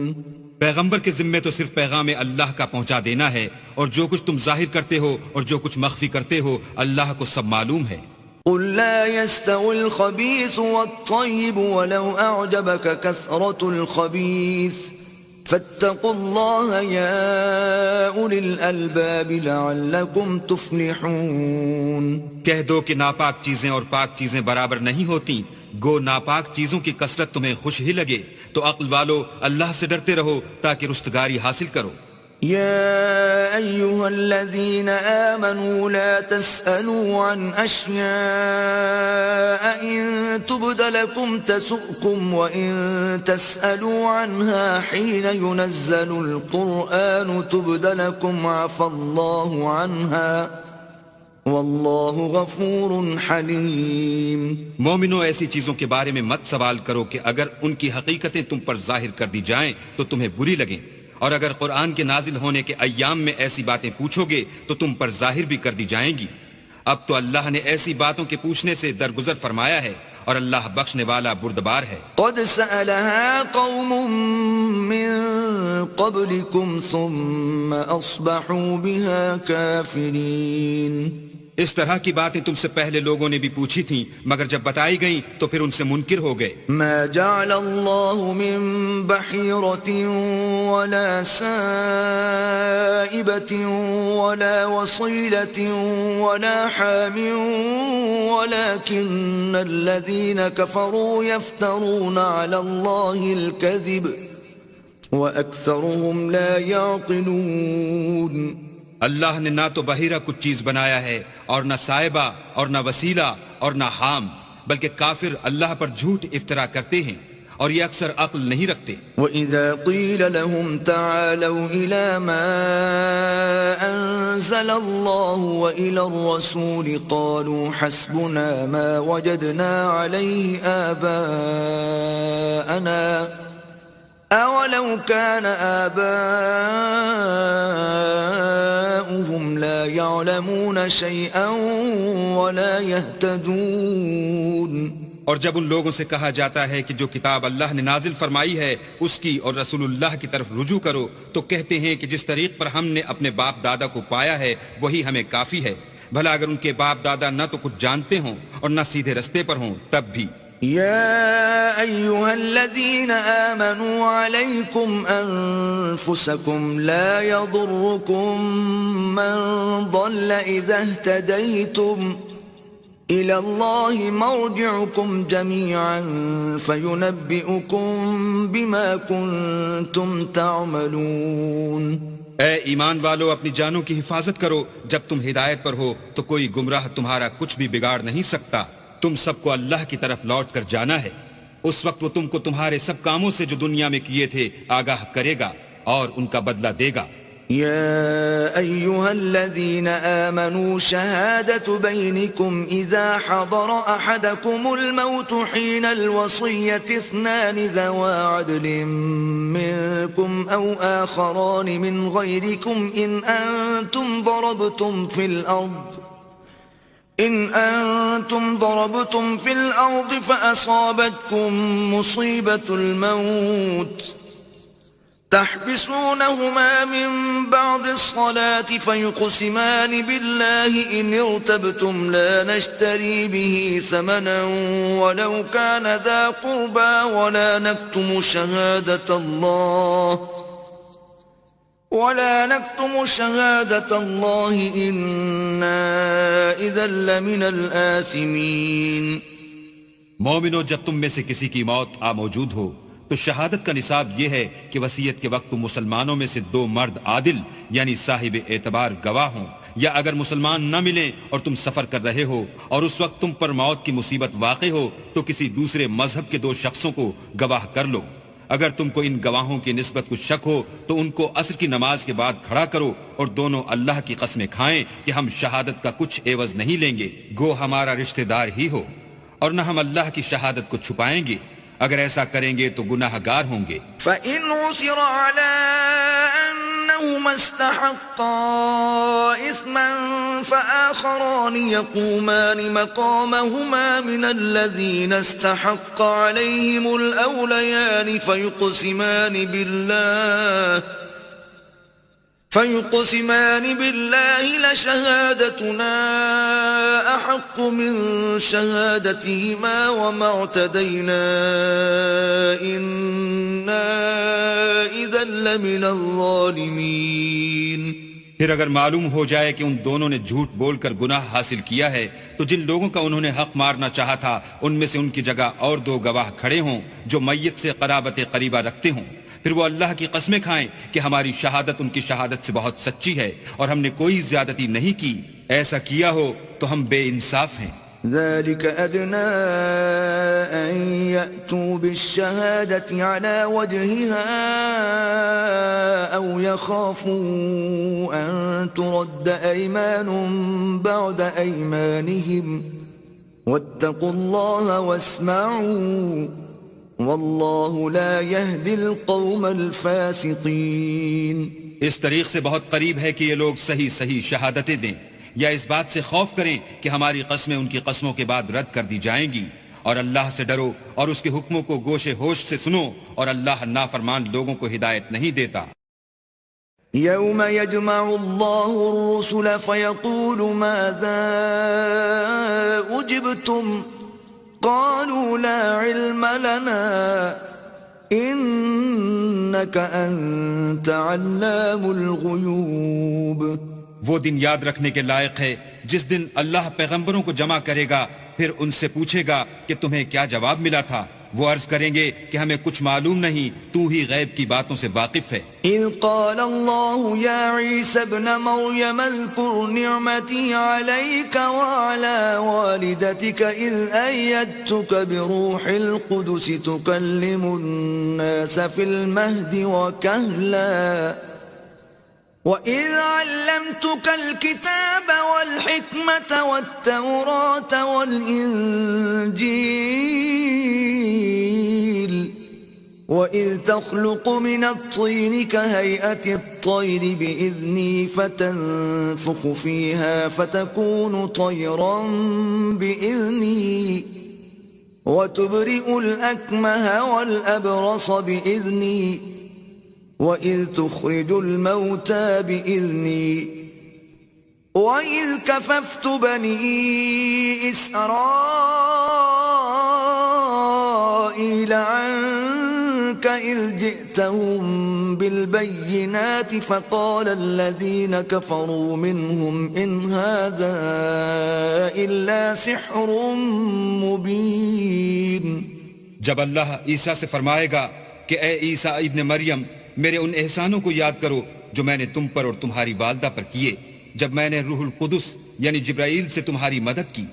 پیغمبر کے ذمے تو صرف پیغام اللہ کا پہنچا دینا ہے، اور جو کچھ تم ظاہر کرتے ہو اور جو کچھ مخفی کرتے ہو اللہ کو سب معلوم ہے۔ قل لا يستوي الخبيث والطيب ولو أعجبك كثرة الخبيث فاتقوا الله يا أولي الألباب لعلكم تفلحون۔ کہہ دو کہ ناپاک چیزیں اور پاک چیزیں برابر نہیں ہوتی، گو ناپاک چیزوں کی کثرت تمہیں خوش ہی لگے، تو عقل والو اللہ سے ڈرتے رہو تاکہ رستگاری حاصل کرو۔ يا أيها الذين آمنوا لا تسألوا عن أشياء إن تبد لكم تسؤكم وإن تسألوا عنها حين ينزل القرآن تبد لكم عفى الله عنها واللہ غفور حلیم۔ مومنو ایسی چیزوں کے بارے میں مت سوال کرو کہ اگر ان کی حقیقتیں تم پر ظاہر کر دی جائیں تو تمہیں بری لگیں، اور اگر قرآن کے نازل ہونے کے ایام میں ایسی باتیں پوچھو گے تو تم پر ظاہر بھی کر دی جائیں گی۔ اب تو اللہ نے ایسی باتوں کے پوچھنے سے درگزر فرمایا ہے، اور اللہ بخشنے والا بردبار ہے۔ قد سألها قوم من قبلكم ثم أصبحوا بها كافرين۔ اس طرح کی باتیں تم سے پہلے لوگوں نے بھی پوچھی تھیں، مگر جب بتائی گئیں تو پھر ان سے منکر ہو گئے۔ ما جعل الله من بحيرة ولا سائبة ولا وصيلة ولا حام ولكن الذين كفروا يفترون على الله الكذب وأكثرهم لا يعقلون۔ اللہ نے نہ تو بحیرہ کچھ چیز بنایا ہے، اور نہ صائبہ اور نہ وسیلہ اور نہ حام، بلکہ کافر اللہ پر جھوٹ افترا کرتے ہیں، اور یہ اکثر عقل نہیں رکھتے۔ وَإِذَا قِيلَ لَهُمْ تَعَالَوْا إِلَى مَا أَنزَلَ اللَّهُ وَإِلَى الرَّسُولِ قَالُوا حَسْبُنَا مَا وَجَدْنَا عَلَيْهِ آبَاءَنَا أَوَلَوْ كَانَ آبَاؤُهُمْ لَا يَعْلَمُونَ شَيْئًا وَلَا يَهْتَدُونَ۔ اور جب ان لوگوں سے کہا جاتا ہے کہ جو کتاب اللہ نے نازل فرمائی ہے اس کی اور رسول اللہ کی طرف رجوع کرو، تو کہتے ہیں کہ جس طریق پر ہم نے اپنے باپ دادا کو پایا ہے وہی ہمیں کافی ہے، بھلا اگر ان کے باپ دادا نہ تو کچھ جانتے ہوں اور نہ سیدھے رستے پر ہوں تب بھی۔ يا أيها الذين آمنوا عليكم أنفسكم لا يضركم من ضل إذا اهتديتم إلى الله مرجعكم جميعا فينبئكم بما كنتم تعملون۔ اے ایمان والو، اپنی جانوں کی حفاظت کرو، جب تم ہدایت پر ہو تو کوئی گمراہ تمہارا کچھ بھی بگاڑ نہیں سکتا۔ تم سب کو اللہ کی طرف لوٹ کر جانا ہے، اس وقت وہ تم کو تمہارے سب کاموں سے جو دنیا میں کیے تھے آگاہ کرے گا اور ان کا بدلہ دے گا۔ يا أيها الذين آمنوا شهادة بينكم إذا حضر أحدكم الموت حين الوصية اثنان ذوى عدل منكم أو آخران من غيركم إن أنتم ضربتم في الأرض فأصابتكم مصيبة الموت تحبسونهما من بعد الصلاة فيقسمان بالله إن ارتبتم لا نشتري به ثمنا ولو كان ذا قربى ولا نكتم شهادة الله إنا إذا لمن الآثمين. مومنو، جب تم میں سے کسی کی موت آ موجود ہو تو شہادت کا نصاب یہ ہے کہ وصیت کے وقت تم مسلمانوں میں سے 2 مرد عادل یعنی صاحب اعتبار گواہ ہوں، یا اگر مسلمان نہ ملیں اور تم سفر کر رہے ہو اور اس وقت تم پر موت کی مصیبت واقع ہو تو کسی دوسرے مذہب کے 2 شخصوں کو گواہ کر لو. اگر تم کو ان گواہوں کی نسبت کچھ شک ہو تو ان کو عصر کی نماز کے بعد کھڑا کرو اور دونوں اللہ کی قسمیں کھائیں کہ ہم شہادت کا کچھ عوض نہیں لیں گے، گو ہمارا رشتہ دار ہی ہو، اور نہ ہم اللہ کی شہادت کو چھپائیں گے. اگر ایسا کریں گے تو گناہ گار ہوں گے. فَإِنْ عُثِرَ عَلَىٰ أَنَّهُمَا اسْتَحَقَّا إِثْمًا فَآخَرَانِ يَقُومَانِ مَقَامَهُمَا مِنَ الَّذِينَ اسْتَحَقَّ عَلَيْهِمُ الْأَوْلَيَانِ فيقسمان بالله لشهادتنا أحق من شهادتهما وما اعتدينا إنا إذا لمن الظالمين. پھر اگر معلوم ہو جائے کہ ان دونوں نے جھوٹ بول کر گناہ حاصل کیا ہے تو جن لوگوں کا انہوں نے حق مارنا چاہا تھا ان میں سے ان کی جگہ اور 2 گواہ کھڑے ہوں جو میت سے قرابت قریبہ رکھتے ہوں. پھر وہ اللہ کی قسمیں کھائیں کہ ہماری شہادت ان کی شہادت سے بہت سچی ہے اور ہم نے کوئی زیادتی نہیں کی. ایسا کیا ہو تو ہم بے انصاف ہیں. ذلك أدنى أن يأتوا بالشهادة على وجهها أو يخافوا أن ترد أيمان بعد أيمانهم واتقوا الله واسمعوا واللہ لا يهدي القوم الفاسقین. اس طریق سے بہت قریب ہے کہ یہ لوگ صحیح شہادتیں دیں یا اس بات سے خوف کریں کہ ہماری قسمیں ان کی قسموں کے بعد رد کر دی جائیں گی. اور اللہ سے ڈرو اور اس کے حکموں کو گوش ہوش سے سنو، اور اللہ نافرمان لوگوں کو ہدایت نہیں دیتا. یوم یجمع اللہ الرسل فیقول ماذا اجبتم قالوا لا علم لنا انك انت علام الغیوب. وہ دن یاد رکھنے کے لائق ہے جس دن اللہ پیغمبروں کو جمع کرے گا، پھر ان سے پوچھے گا کہ تمہیں کیا جواب ملا تھا. وہ عرض کریں گے کہ ہمیں کچھ معلوم نہیں، تو ہی غیب کی باتوں سے واقف ہے. اذ قال اللہ یا عیسی ابن مریم اذکر نعمتی علیک وعلی والدتک اذ ایدتک بروح القدس تکلم الناس فی المہد وکہلا وَإِذْ عَلَّمْتُكَ الْكِتَابَ وَالْحِكْمَةَ وَالتَّوْرَاةَ وَالْإِنْجِيلَ وَإِذْ تَخْلُقُ مِنَ الطِّينِ كَهَيْئَةِ الطَّيْرِ بِإِذْنِي فَتَنفُخُ فِيهَا فَتَكُونُ طَيْرًا بِإِذْنِي وَتُبْرِئُ الْأَكْمَهَ وَالْأَبْرَصَ بِإِذْنِي وَإِذْ تُخْرِجُ الْمَوْتَى بِإِذْنِي وَإِذْ كَفَفْتُ بَنِي إِسْرَائِيلَ عَنْكَ إِذْ جِئْتَهُمْ بِالْبَيِّنَاتِ فَقَالَ الَّذِينَ كَفَرُوا مِنْهُمْ إِنْ هَذَا إِلَّا سِحْرٌ مُبِينٌ. جب اللہ عیسیٰ سے فرمائے گا کہ اے عیسیٰ ابن مریم، میرے ان احسانوں کو یاد کرو جو میں نے تم پر اور تمہاری والدہ پر کیے، جب میں نے روح القدس یعنی جبرائیل سے تمہاری مدد کی.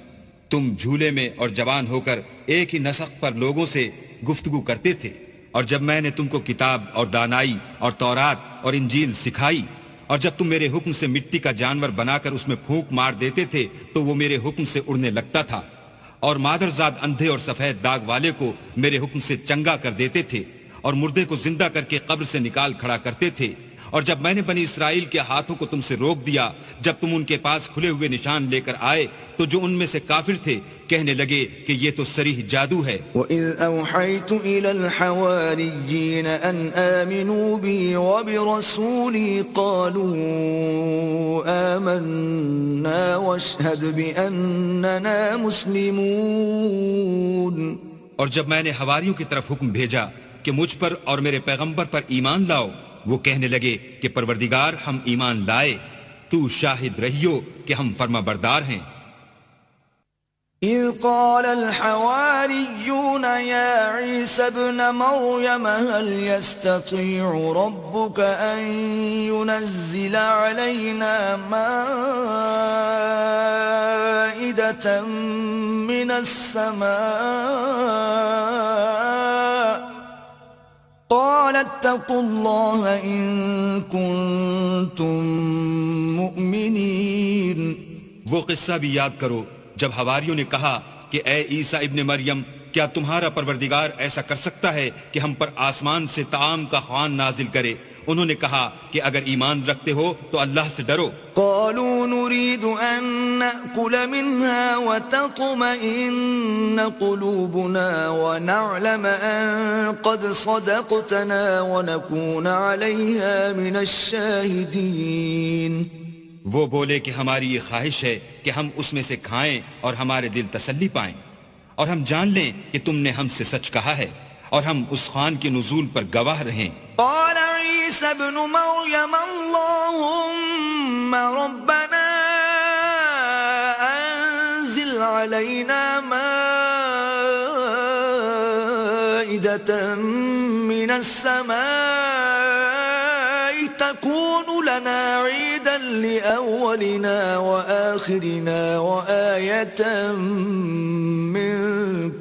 تم جھولے میں اور جوان ہو کر ایک ہی نسق پر لوگوں سے گفتگو کرتے تھے، اور جب میں نے تم کو کتاب اور دانائی اور تورات اور انجیل سکھائی اور جب تم میرے حکم سے مٹی کا جانور بنا کر اس میں پھونک مار دیتے تھے تو وہ میرے حکم سے اڑنے لگتا تھا، اور مادرزاد اندھے اور سفید داغ والے کو میرے حکم سے چنگا کر دیتے تھے، اور مردے کو زندہ کر کے قبر سے نکال کھڑا کرتے تھے۔ اور جب میں نے بنی اسرائیل کے ہاتھوں کو تم سے روک دیا، جب تم ان کے پاس کھلے ہوئے نشان لے کر آئے، تو جو ان میں سے کافر تھے کہنے لگے کہ یہ تو صریح جادو ہے۔ وَإِذْ أَوْحَيْتُ إِلَى الْحَوَارِيِّينَ أَنْ آمِنُوا بِي وَبِرَسُولِي قَالُوا آمَنَّا وَاشْهَدْ بِأَنَّنَا مُسْلِمُونَ۔ اور جب میں نے حواریوں کی طرف حکم بھیجا کہ مجھ پر اور میرے پیغمبر پر ایمان لاؤ، وہ کہنے لگے کہ پروردگار ہم ایمان لائے، تو شاہد رہیو کہ ہم فرما بردار ہیں۔ إذ قال الحواريون يا عيسى ابن مريم هل يستطيع ربك أن ينزل علينا مائدة من السماء قال اتقوا الله إن كنتم مؤمنين۔ وہ قصہ بھی یاد کرو جب حواریوں نے کہا کہ اے عیسیٰ ابن مریم، کیا تمہارا پروردگار ایسا کر سکتا ہے کہ ہم پر آسمان سے طعام کا خوان نازل کرے؟ انہوں نے کہا کہ اگر ایمان رکھتے ہو تو اللہ سے ڈرو۔ قالوا نريد أن نأكل منها وتطمئن قلوبنا ونعلم أن قد صدقتنا ونكون عليها من الشاهدين۔ وہ بولے کہ ہماری یہ خواہش ہے کہ ہم اس میں سے کھائیں اور ہمارے دل تسلی پائیں، اور ہم جان لیں کہ تم نے ہم سے سچ کہا ہے، اور ہم اس خوان کے نزول پر گواہ رہیں۔ قال عيسى ابن مريم اللهم ربنا أنزل علينا مائدة من السماء تكون لنا عيدا لأولنا وآخرنا وآية منك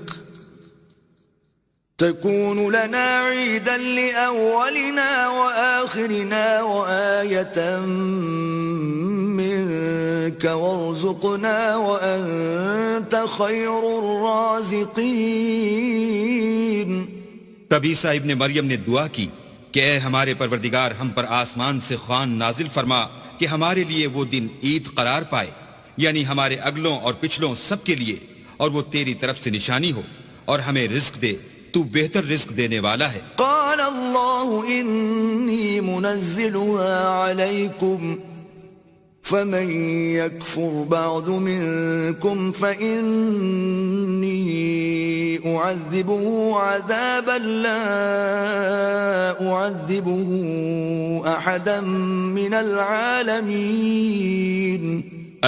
تكون لنا عيدا لأولنا وآخرنا وآية منك وارزقنا وأنت خير الرازقين۔ تب عیسیٰ ابن مریم نے دعا کی کہ اے ہمارے پروردگار، ہم پر آسمان سے خوان نازل فرما کہ ہمارے لیے وہ دن عید قرار پائے، یعنی ہمارے اگلوں اور پچھلوں سب کے لیے، اور وہ تیری طرف سے نشانی ہو، اور ہمیں رزق دے، تو بہتر رزق دینے والا ہے۔ قال الله إني منزلها عليكم فمن يكفر بعد منكم فإني أعذبه عذابا لا أعذبه أحدا من العالمين۔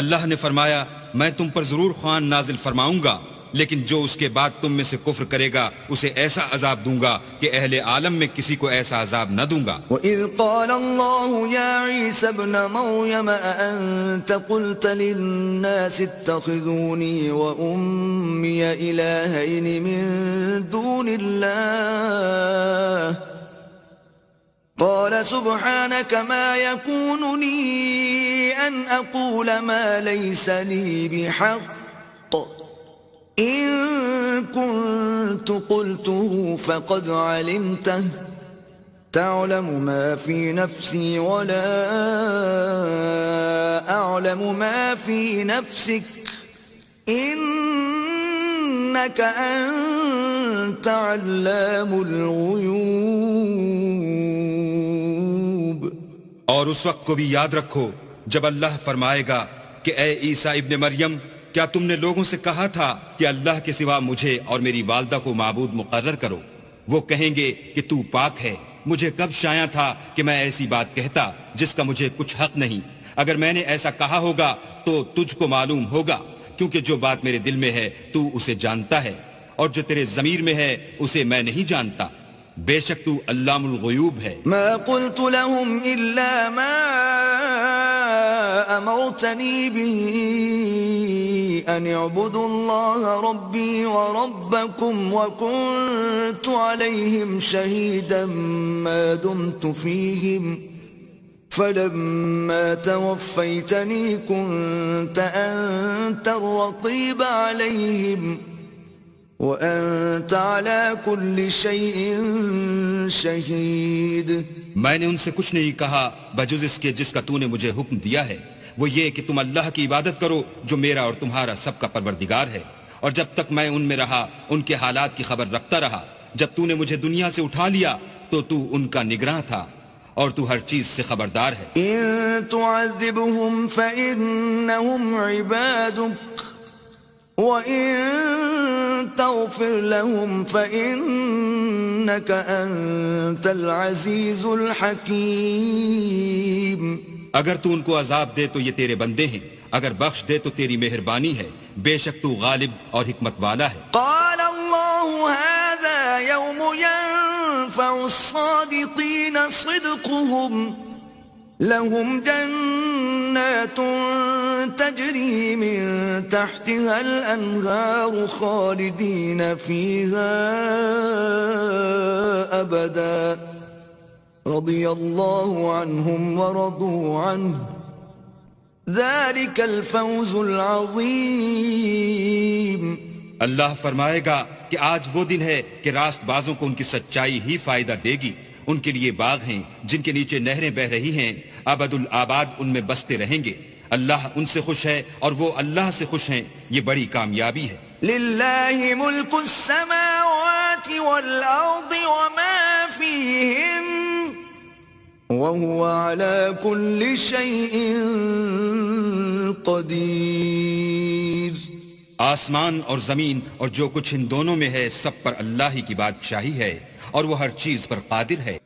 اللہ نے فرمایا میں تم پر ضرور خوان نازل فرماؤں گا، لیکن جو اس کے بعد تم میں سے کفر کرے گا اسے ایسا عذاب دوں گا کہ اہل عالم میں کسی کو ایسا عذاب نہ دوں گا۔ وَإِذْ قَالَ اللَّهُ يَا عِيسَى ابْنَ مَرْيَمَ أَأَنْتَ قُلْتَ لِلنَّاسِ اتَّخِذُونِي وَأُمِّيَ إِلَٰهَيْنِ مِن دُونِ اللَّهِ قَالَ سُبْحَانَكَ مَا يَكُونُ لِي أَنْ أَقُولَ مَا لَيْسَ لِي بِحَقٍّ إن كنت قلته فقد علمته تعلم ما في نفسي ولا أعلم ما في نفسك إنك أنت علام الغيوب۔ اور اس وقت کو بھی یاد رکھو جب اللہ فرمائے گا کہ اے عیسیٰ ابن مریم، کیا تم نے لوگوں سے کہا تھا کہ اللہ کے سوا مجھے اور میری والدہ کو معبود مقرر کرو؟ وہ کہیں گے کہ تو پاک ہے، مجھے کب شایع تھا کہ میں ایسی بات کہتا جس کا مجھے کچھ حق نہیں۔ اگر میں نے ایسا کہا ہوگا تو تجھ کو معلوم ہوگا، کیونکہ جو بات میرے دل میں ہے تو اسے جانتا ہے، اور جو تیرے ضمیر میں ہے اسے میں نہیں جانتا۔ بے شک تو علام الغیوب ہے۔ ما قلت لهم إلا ما أمرتني به أن اعبدوا الله ربي وربكم وكنت عليهم شهيدا ما دمت فيهم فلما توفيتني كنت أنت الرقيب عليهم وأنت على كل شيء شهيد. میں نے ان سے کچھ نہیں کہا بجز اس کے جس کا تو نے مجھے حکم دیا ہے، وہ یہ کہ تم اللہ کی عبادت کرو جو میرا اور تمہارا سب کا پروردگار ہے، اور جب تک میں ان میں رہا ان کے حالات کی خبر رکھتا رہا. جب تو نے مجھے دنیا سے اٹھا لیا تو تو ان کا نگراں تھا اور تو ہر چیز سے خبردار ہے. إن تعذبهم فإنهم عبادك وإن تغفر لهم فإنك أنت العزيز الحكيم. اگر تو ان کو عذاب دے تو یہ تیرے بندے ہیں، اگر بخش دے تو تیری مہربانی ہے، بے شک تو غالب اور حکمت والا ہے. قال الله هذا يوم ينفع الصادقين صدقهم لهم جنات تجري من تحتها الأنهار خالدين فيها أبدا رضي الله عنهم ورضوا عنه ذلك الفوز العظيم. اللہ فرمائے گا کہ آج وہ دن ہے کہ راست بازوں کو ان کی سچائی ہی فائدہ دے گی. ان کے لیے باغ ہیں جن کے نیچے نہریں بہ رہی ہیں، ابد الآباد ان میں بستے رہیں گے. اللہ ان سے خوش ہے اور وہ اللہ سے خوش ہیں، یہ بڑی کامیابی ہے. للہ ملک السماوات والارض وما فیہن وهو على كل شيء قدیر. آسمان اور زمین اور جو کچھ ان دونوں میں ہے سب پر اللہ ہی کی بادشاہی ہے اور وہ ہر چیز پر قادر ہے.